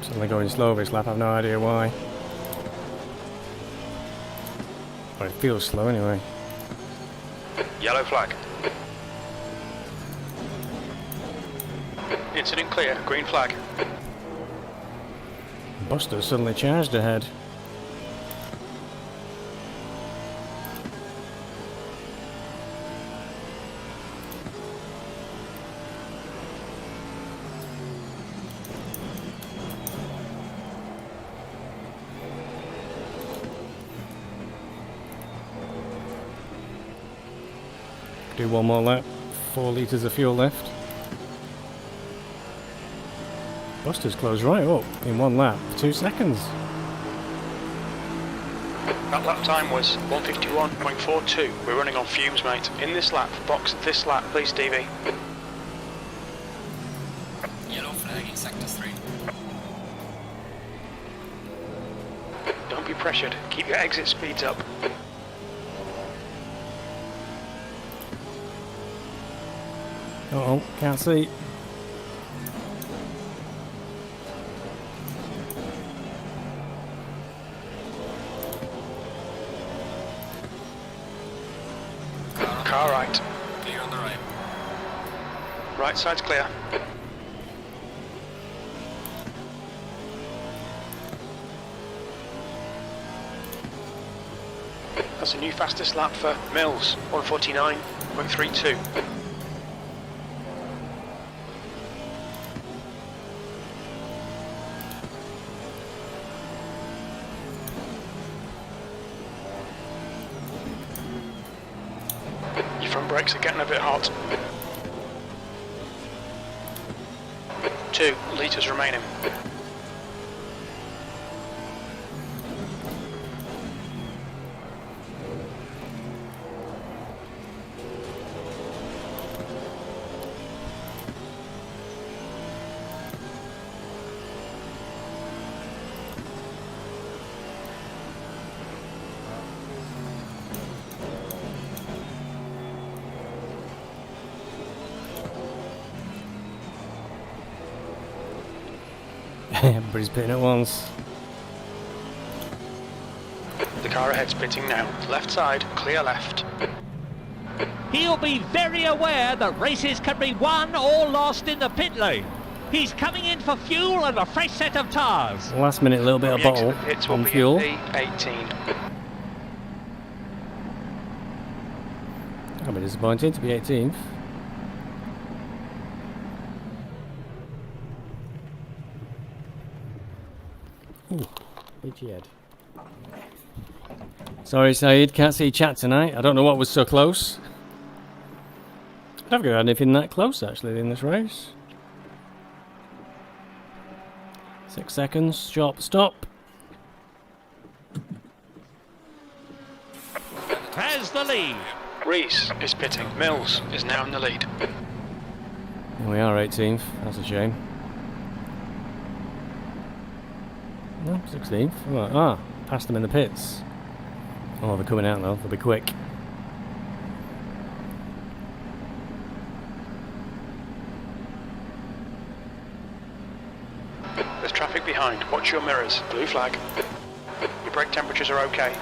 Suddenly going slow this lap, I've no idea why. But it feels slow anyway. Yellow flag. Incident clear, green flag. Buster's suddenly charged ahead. Do one more lap. 4 litres of fuel left. Buster's closed right up in one lap for 2 seconds. That lap time was 151.42. We're running on fumes, mate. In this lap, box this lap, please, Stevie. Yellow flag in sector 3. Don't be pressured. Keep your exit speeds up. Uh-oh, can't see. Car right. Clear on the right. Right side's clear. That's a new fastest lap for Mills, 149.32. Your front brakes are getting a bit hot. 2 litres remaining. Everybody's pitting at once. The car ahead's pitting now. Left side, clear left. He'll be very aware that races can be won or lost in the pit lane. He's coming in for fuel and a fresh set of tyres. Last minute little bit of From the exit bottle of the pits will on be fuel. P18. I'll be disappointed to be 18th. Ooh, itchy head. Sorry, Saeed, can't see chat tonight. I don't know what was so close. I don't think I had anything that close actually in this race. 6 seconds, sharp stop. Has the lead. Reese is pitting. Mills is now in the lead. Here we are, 18th. That's a shame. No, 16th. Ah, passed them in the pits. Oh, they're coming out though. They'll be quick. There's traffic behind. Watch your mirrors. Blue flag. Your brake temperatures are okay.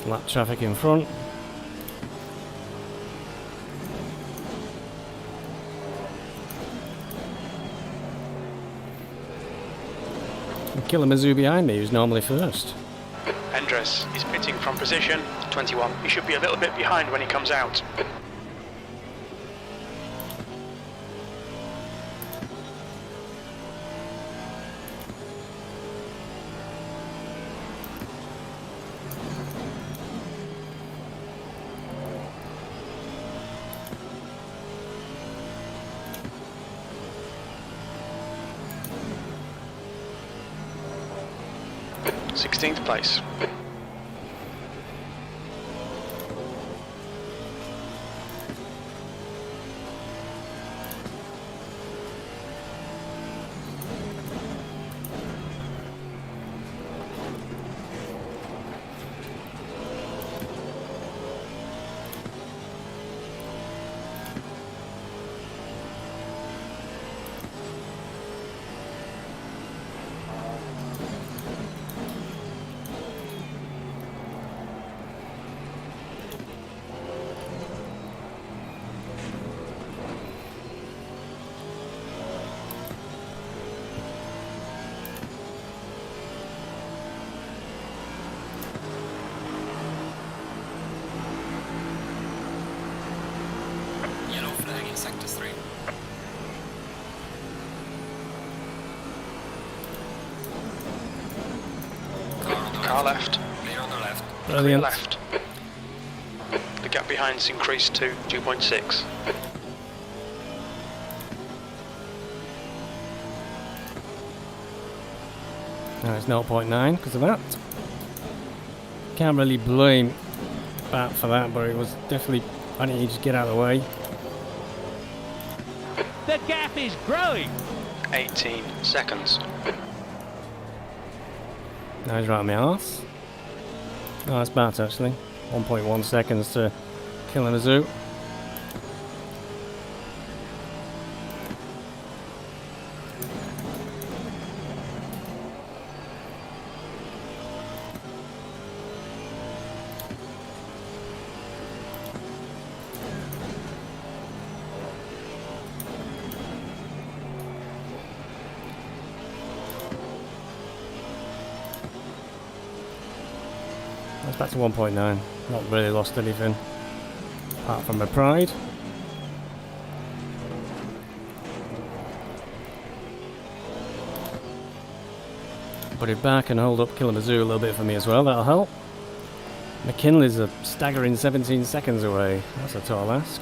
Lap traffic in front. And Kalamazoo behind me, who's normally first. Endres is pitting from position 21. He should be a little bit behind when he comes out. Sixteenth place. Yellow flag in sector 3. Car left. Clear on the left. Clear Brilliant. left. The gap behind's increased to 2.6. Now it's 0.9 because of that. Can't really blame Bat for that, but it was definitely. I need to just get out of the way. The gap is growing. 18 seconds. Now he's right on my arse. Oh, that's Bat actually. 1.1 seconds to Kalamazoo. That's back to 1.9. Not really lost anything. Apart from my pride. Put it back and hold up Kalamazoo a little bit for me as well, that'll help. McKinley's a staggering 17 seconds away. That's a tall ask.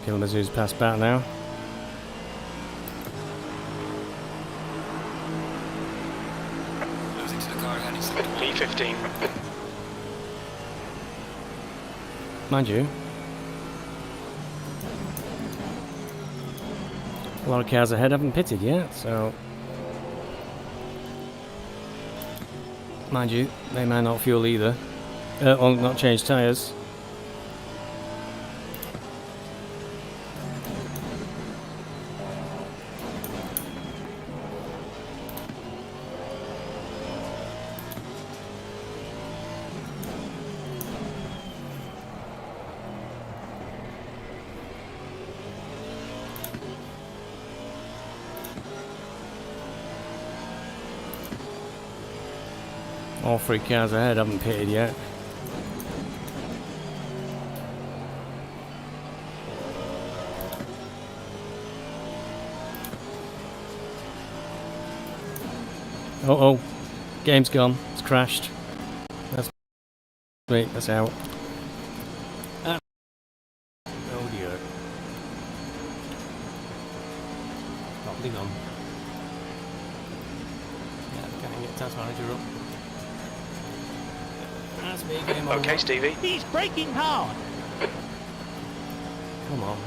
Kalamazoo's past Bat now. Losing to the car again in sector 1. P15. Mind you, a lot of cars ahead haven't pitted yet, so mind you, they may not fuel either, or not change tyres. All three cars ahead haven't pitted yet. Oh, game's gone. It's crashed. That's wait, that's out. Oh dear. Probably gone. Yeah, can't get task manager up. That's me, game over. Okay, Stevie. He's braking hard. Come on.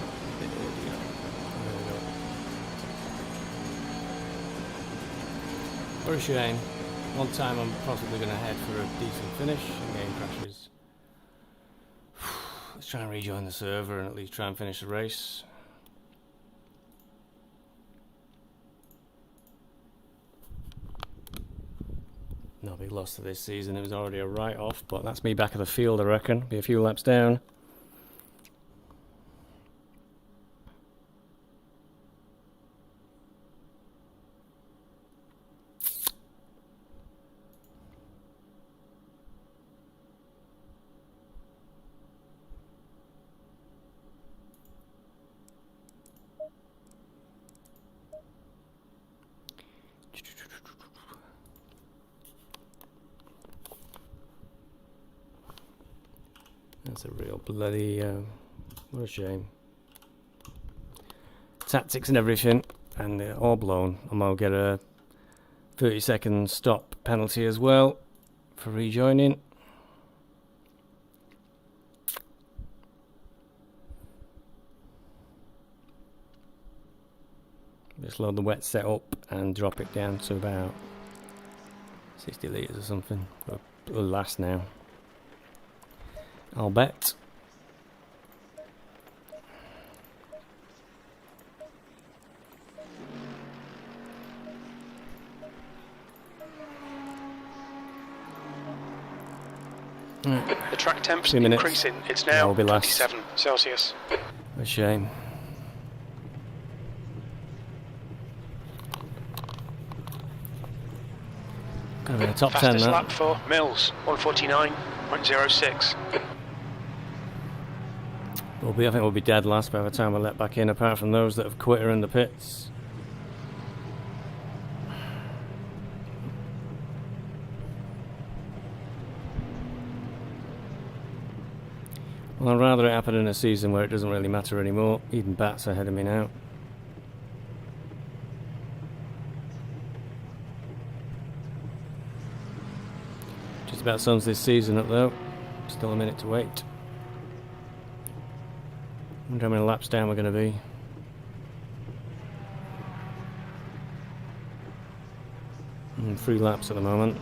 What a shame. One time I'm possibly going to head for a decent finish and game crashes. Let's try and rejoin the server and at least try and finish the race. No big loss to this season, it was already a write-off, but that's me back at the field, I reckon. Be a few laps down. That's a real bloody, what a shame. Tactics and everything, and they're all blown. I might get a 30-second stop penalty as well for rejoining. Just load the wet set up and drop it down to about 60 litres or something. It'll last now, I'll bet. The track temp's 2 minutes. increasing. It's now That'll be last. 27 Celsius. A shame. Gonna be in the top 10 Fastest now. lap for Mills, 149.06. I think we'll be dead last by the time I let back in, apart from those that have quit are in the pits. Well, I'd rather it happen in a season where it doesn't really matter anymore. Even Bat's ahead of me now. Just about sums this season up though. Still a minute to wait. Wonder how many laps down we're going to be. And 3 laps at the moment.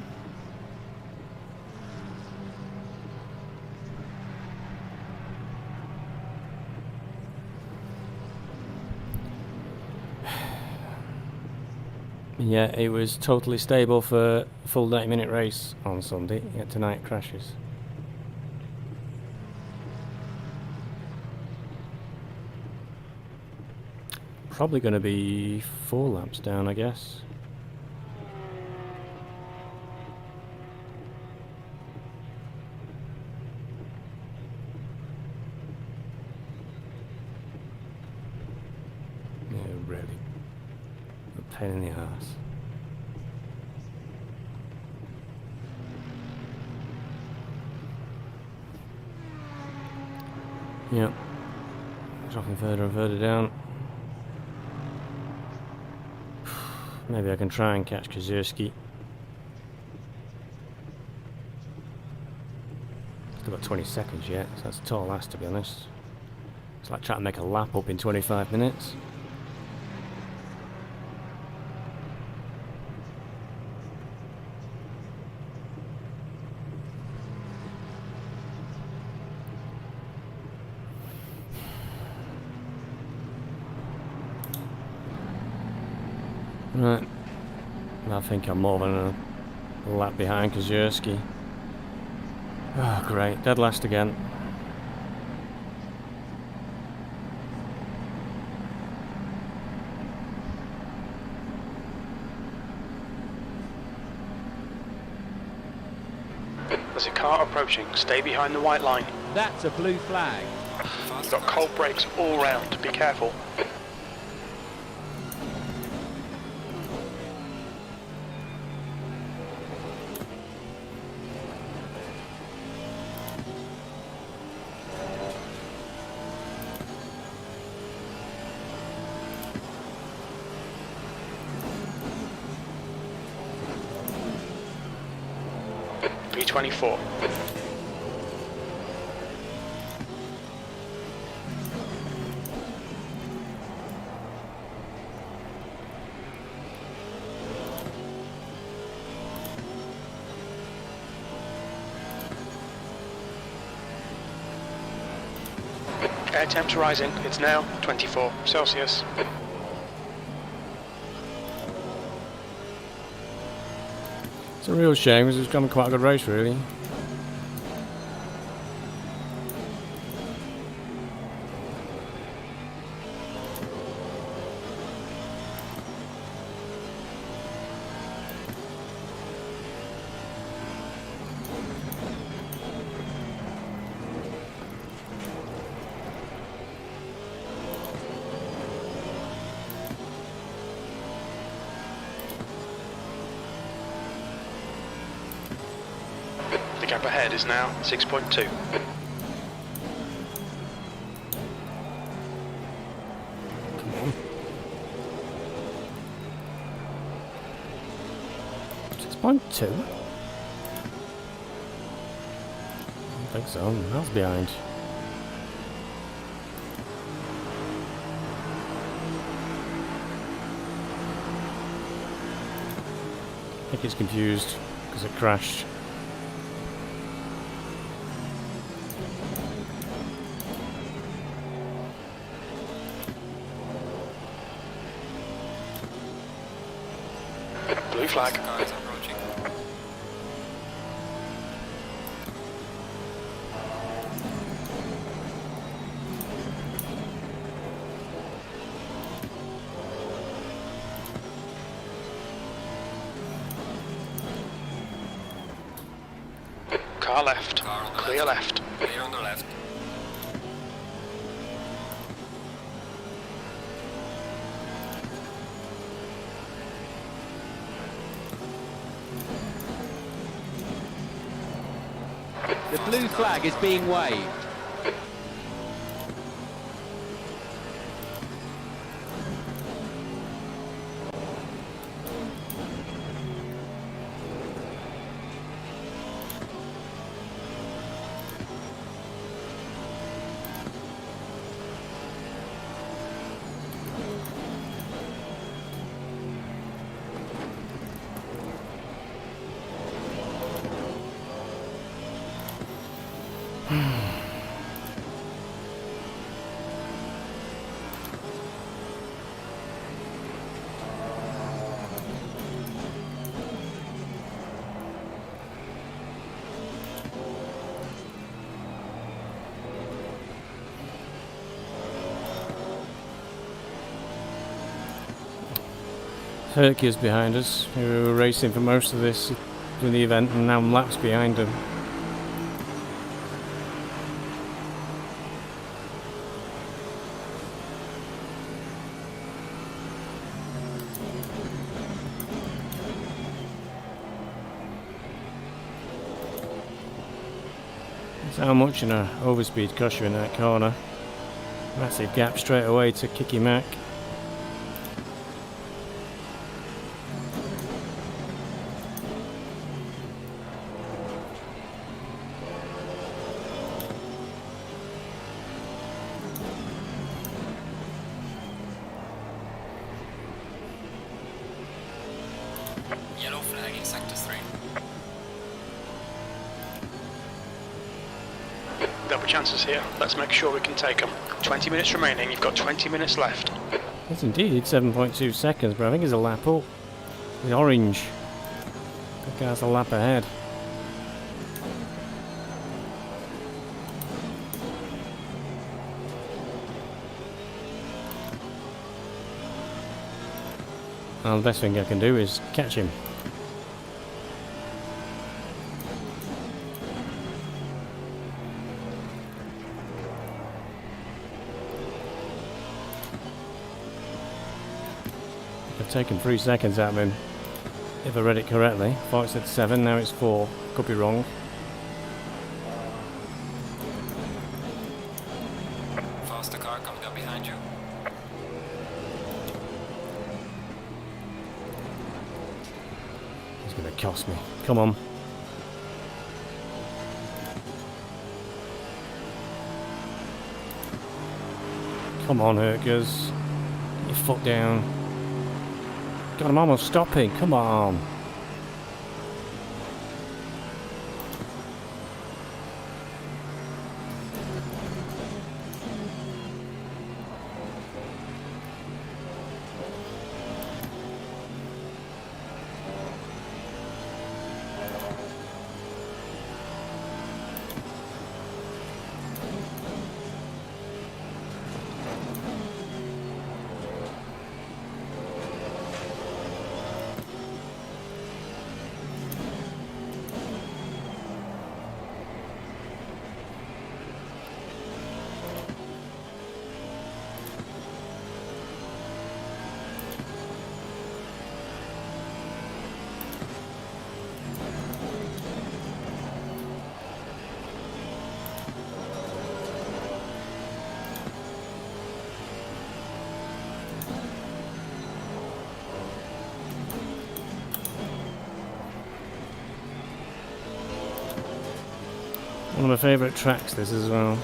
Yeah, it was totally stable for a full 90-minute race on Sunday. Yet tonight crashes. Probably going to be 4 laps down, I guess. Yeah, really. A pain in the arse. Yep. Dropping further and further down. Maybe I can try and catch Kazierski. Still got 20 seconds yet, so that's a tall ass, to be honest. It's like trying to make a lap up in 25 minutes. Right, I think I'm more than a lap behind Kazierski. Oh great, dead last again. There's a car approaching. Stay behind the white line. That's a blue flag. You've got cold brakes all round. Be careful. B24. Air temps rising. It's now 24 Celsius. It's a real shame because it's become quite a good race, really. The gap ahead is now 6.2. Come on. 6.2? I don't think so. Miles behind. I think it's confused because it crashed. Blue flag. Car is approaching. Car left. Car on the Clear left. Clear on the left. The blue flag is being waved. Hercules behind us, who were racing for most of this during the event, and now I'm laps behind them. That's how much in a overspeed cost you in that corner. Massive gap straight away to Kicky Mac. Yellow flag in sector 3. There'll be chances here. Let's make sure we can take them. 20 minutes remaining. You've got 20 minutes left. Yes, indeed, 7.2 seconds, but I think it's a lap up. The orange. The car's a lap ahead. Well, the best thing I can do is catch him. I've taken 3 seconds out of him, if I read it correctly. I thought it said 7, now it's 4. Could be wrong. Faster car coming up behind you. He's going to cost me. Come on. Come on, Hercules. Get your foot down. God, I'm almost stopping. Come on. One of my favourite tracks, this as well.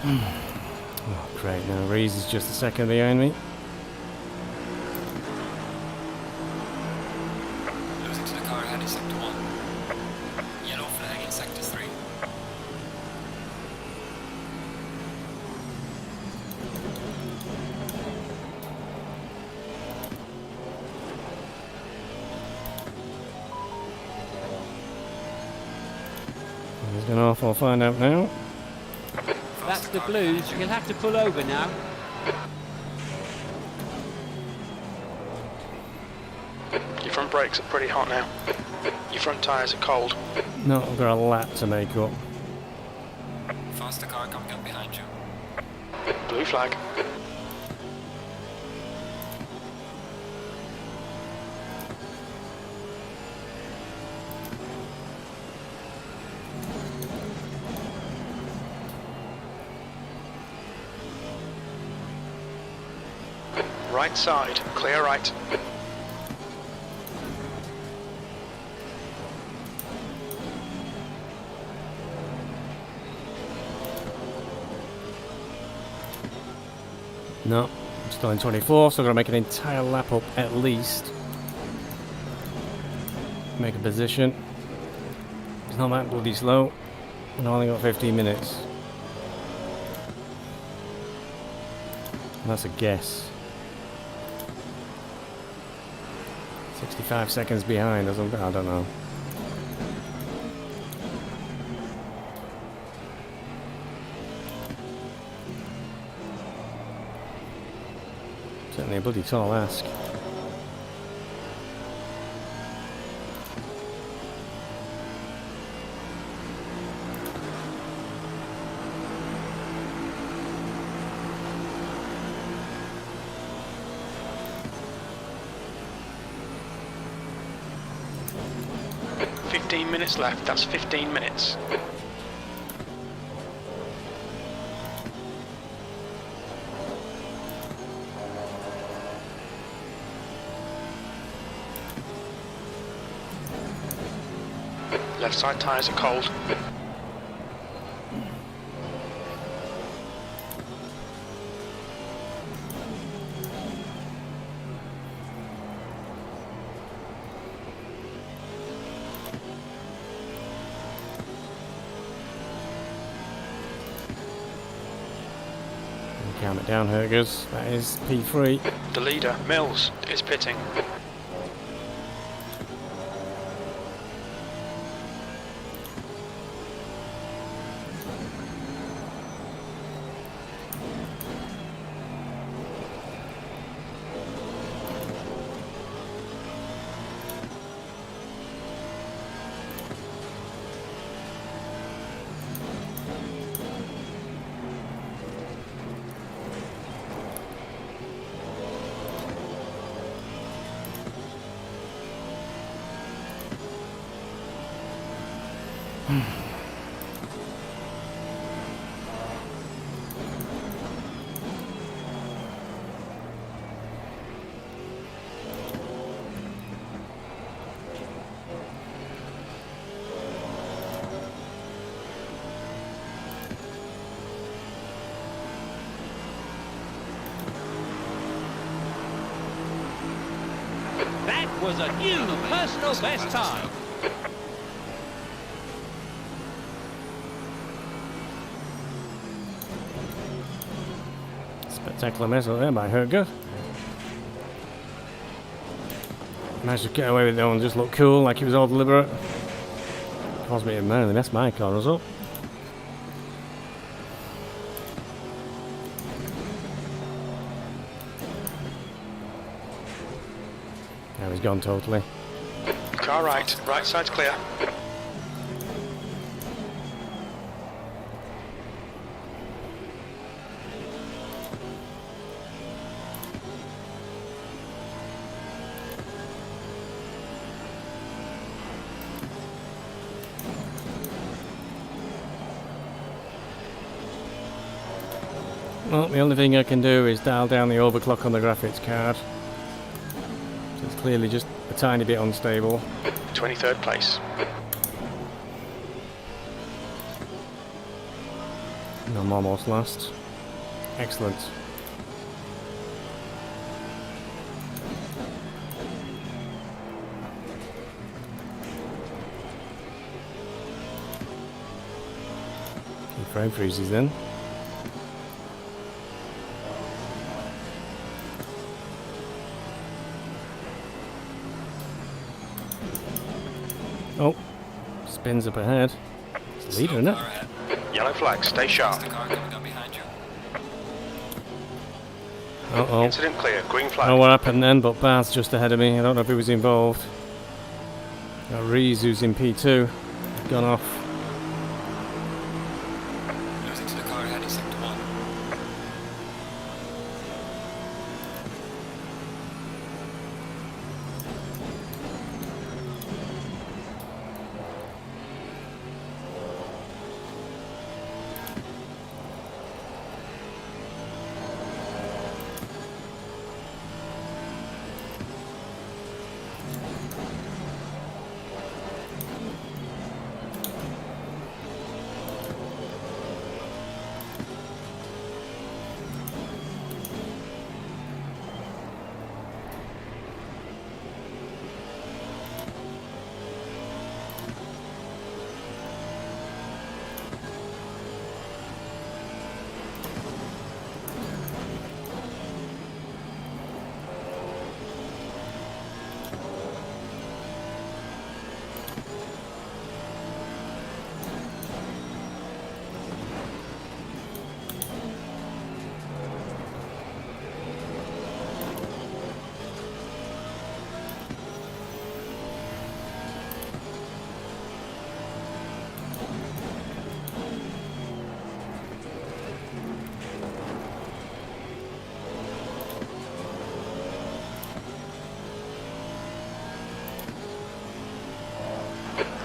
Oh, great. Now Rees is just a second behind me. Losing to the car ahead in sector 1. Yellow flag in sector 3. He's gone off, I'll find out now. That's the Blues. He'll have to pull over now. Your front brakes are pretty hot now. Your front tyres are cold. No, I've got a lap to make up. Faster car coming up behind you. Blue flag. Right side, clear right. No, I'm still in 24, so I've got to make an entire lap up at least. Make a position. It's not that bloody slow. And I've only got 15 minutes. And that's a guess. 65 seconds behind or something, I don't know. Certainly a bloody tall ask. Minutes left, that's 15 minutes. Left side tyres are cold. Count it down, Hergers. That is P3. The leader, Mills, is pitting. That was a new personal best time. Spectacular mess up there by Herger. Managed to get away with it and just look cool, like he was all deliberate. Caused me to manually mess my corners up. Now he's gone totally. Car right. Right side's clear. Well, the only thing I can do is dial down the overclock on the graphics card. So it's clearly just a tiny bit unstable. 23rd place. And I'm almost last. Excellent. Frame freezes then. Oh, spins up ahead. It's the leader, isn't it? Yellow flag, stay sharp. The car coming down behind you. Uh-oh. Incident clear, green I flag. don't know what happened then, but Barth's just ahead of me. I don't know if he was involved. Got Rees, who's in P2. Gone off. Losing to the car ahead in sector 1.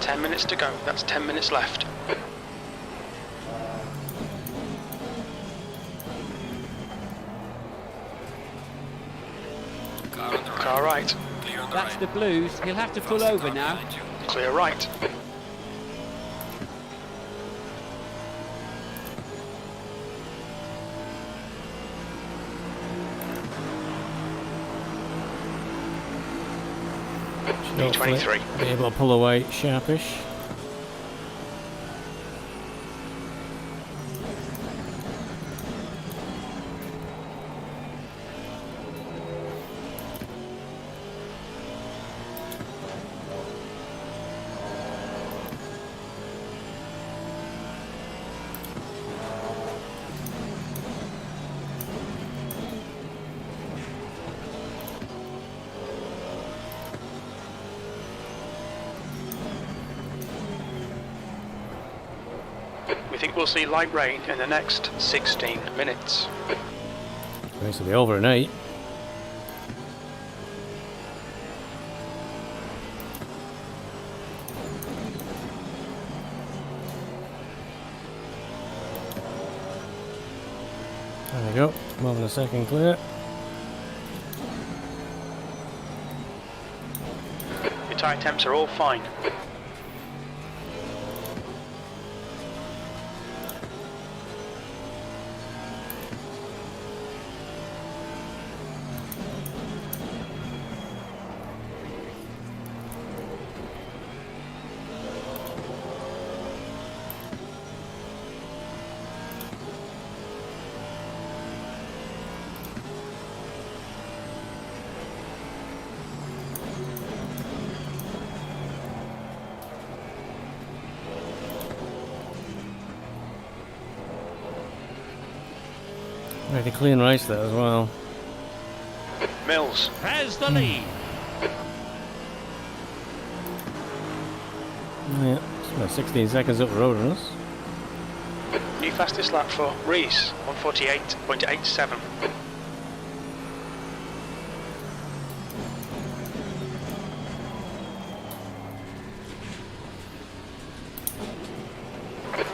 Ten minutes to go. That's 10 minutes left. Car on the right. Car right. Clear on the That's right. the blues. He'll have to pull Fastest over car now. behind you. Clear right. Hopefully 23. be able to pull away sharpish. We think we'll see light rain in the next 16 minutes. Race will be over in 8. There we go. More than a second clear. Your tyre temps are all fine. Really clean race there as well. Mills. Has the lead. Yeah, it's about 16 seconds up the road on us. New fastest lap for Rees, 148.87.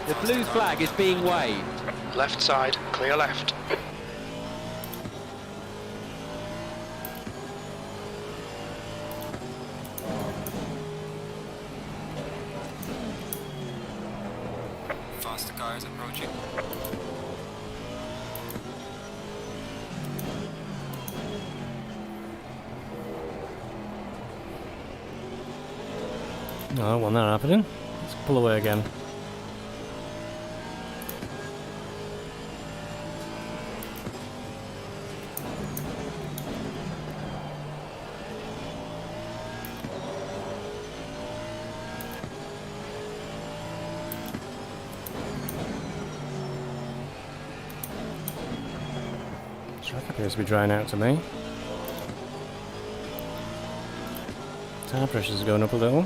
The blue flag is being waved. Left side, clear left. Faster cars approaching. No, I don't want that happening. Let's pull away again. Track appears to be drying out to me. Tire pressure's going up a little.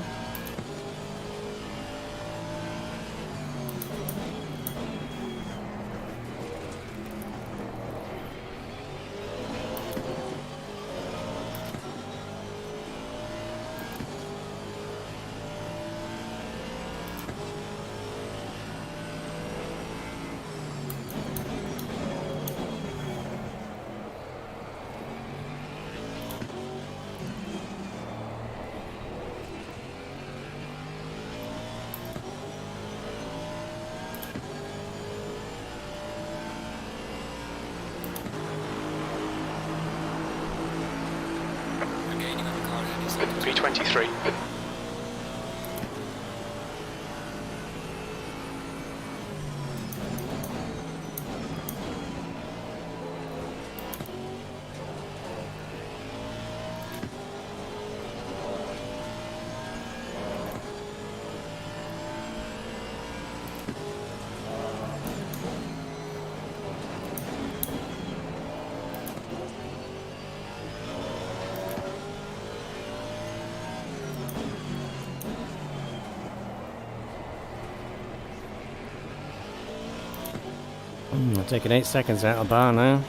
Regaining on the car heavy. 323. I'm taking 8 seconds out of bar now.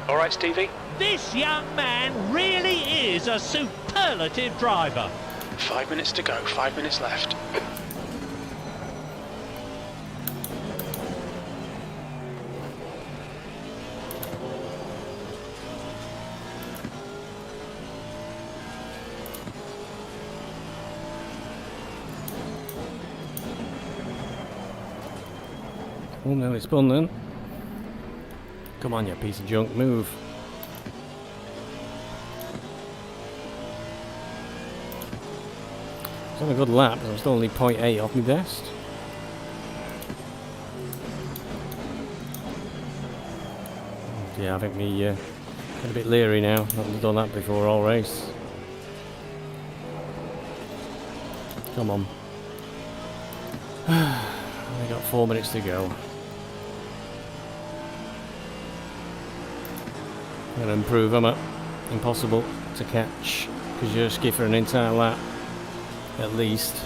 All right, Stevie. This young man really is a superlative driver. 5 minutes to go, 5 minutes left. Oh no, it's spun then. Come on, you piece of junk, move. It's on a good lap, but I'm still only 0.8 off my best. Yeah, I think me get a bit leery now. Not done that before all race. Come on. Only got 4 minutes to go. I'm gonna improve, am I? Impossible to catch because you're ski for an entire lap at least.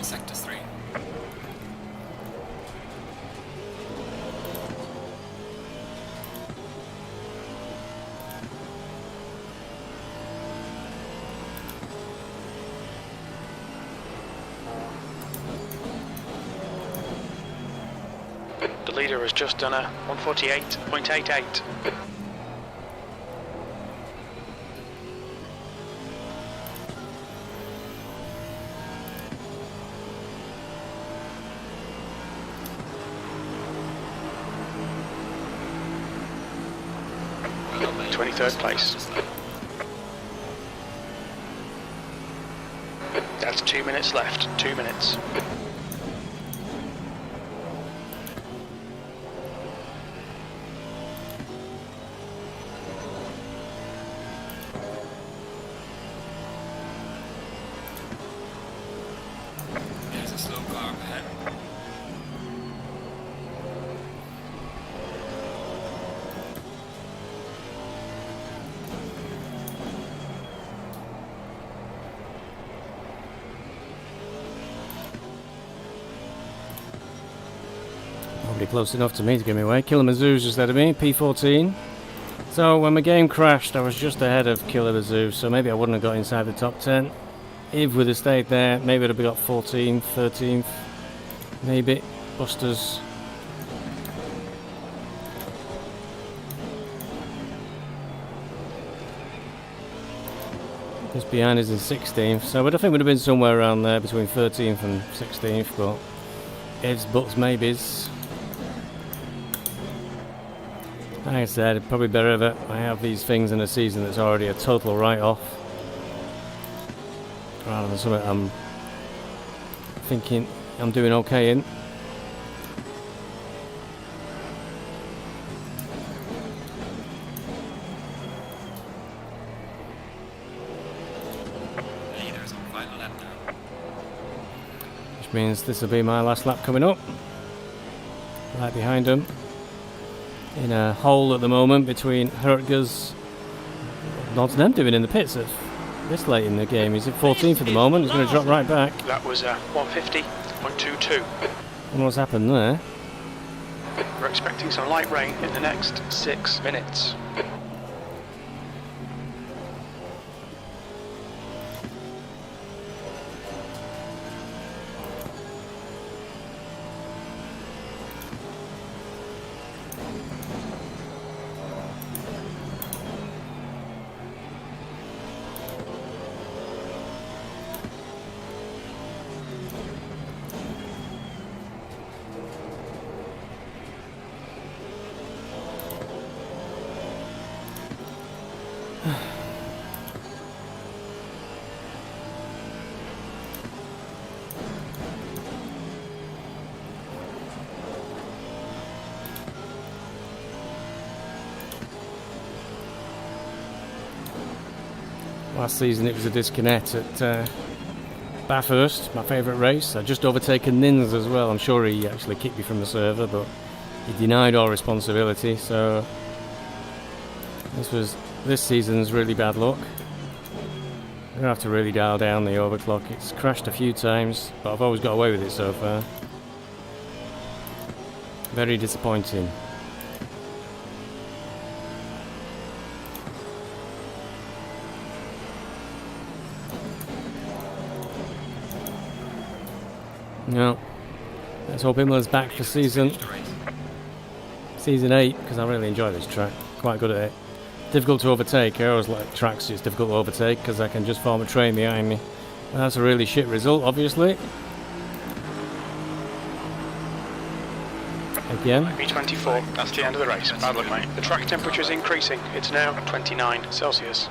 sector 3. The leader has just done a 148.88. Well done, mate. 23rd place. That's 2 minutes left. 2 minutes. There's a slow car up ahead. Probably close enough to me to give me away. Kilimazoo's just ahead of me, P14. So when my game crashed, I was just ahead of Kilimazoo, so maybe I wouldn't have got inside the top 10. If we'd have stayed there, maybe I'd have got 14th, 13th, maybe. Busters. Just behind us in 16th, so I think we'd have been somewhere around there between 13th and 16th, but ifs, buts, maybes. Like I said, probably better that I have these things in a season that's already a total write-off, rather than something I'm thinking I'm doing okay in. Leader's on final lap now. Which means this will be my last lap coming up. Right behind him. In a hole at the moment between Hertga's. Lord Nem doing in the pits at this late in the game. He's at 14th at the moment. He's going to drop right back. That was 150.22. And what's happened there? We're expecting some light rain in the next 6 minutes. Last season it was a disconnect at Bathurst, my favourite race. I'd just overtaken Nins as well. I'm sure he actually kicked me from the server, but he denied all responsibility, so this season's really bad luck. I'm going to have to really dial down the overclock. It's crashed a few times, but I've always got away with it so far. Very disappointing. No. Let's hope Imola's back for season 8, because I really enjoy this track. Quite good at it. Difficult to overtake. I always like tracks it's difficult to overtake because I can just form a train behind me. And that's a really shit result, obviously. Again. B24, that's the end of the race. Bad luck, mate. The track temperature is increasing. It's now 29 Celsius.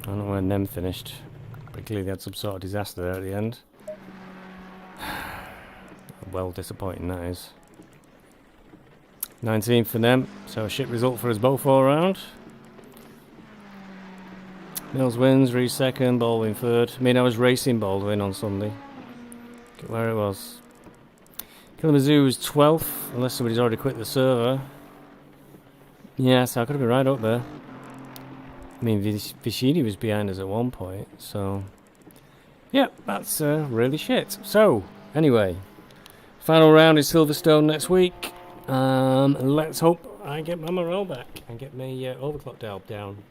I don't know where Nem finished, but clearly they had some sort of disaster there at the end. Well disappointing that is. 19th for Nem, so a shit result for us both all round. Mills wins, Reese second, Baldwin third. I mean, I was racing Baldwin on Sunday. Look at where it was. Kilimazoo was 12th, unless somebody's already quit the server. Yeah, so I could have been right up there. I mean, Vicini was behind us at one point, so... Yeah, that's really shit. So, anyway, final round is Silverstone next week. Let's hope I get my morale back and get my overclock dial down.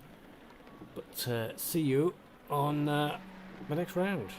But see you on the next round.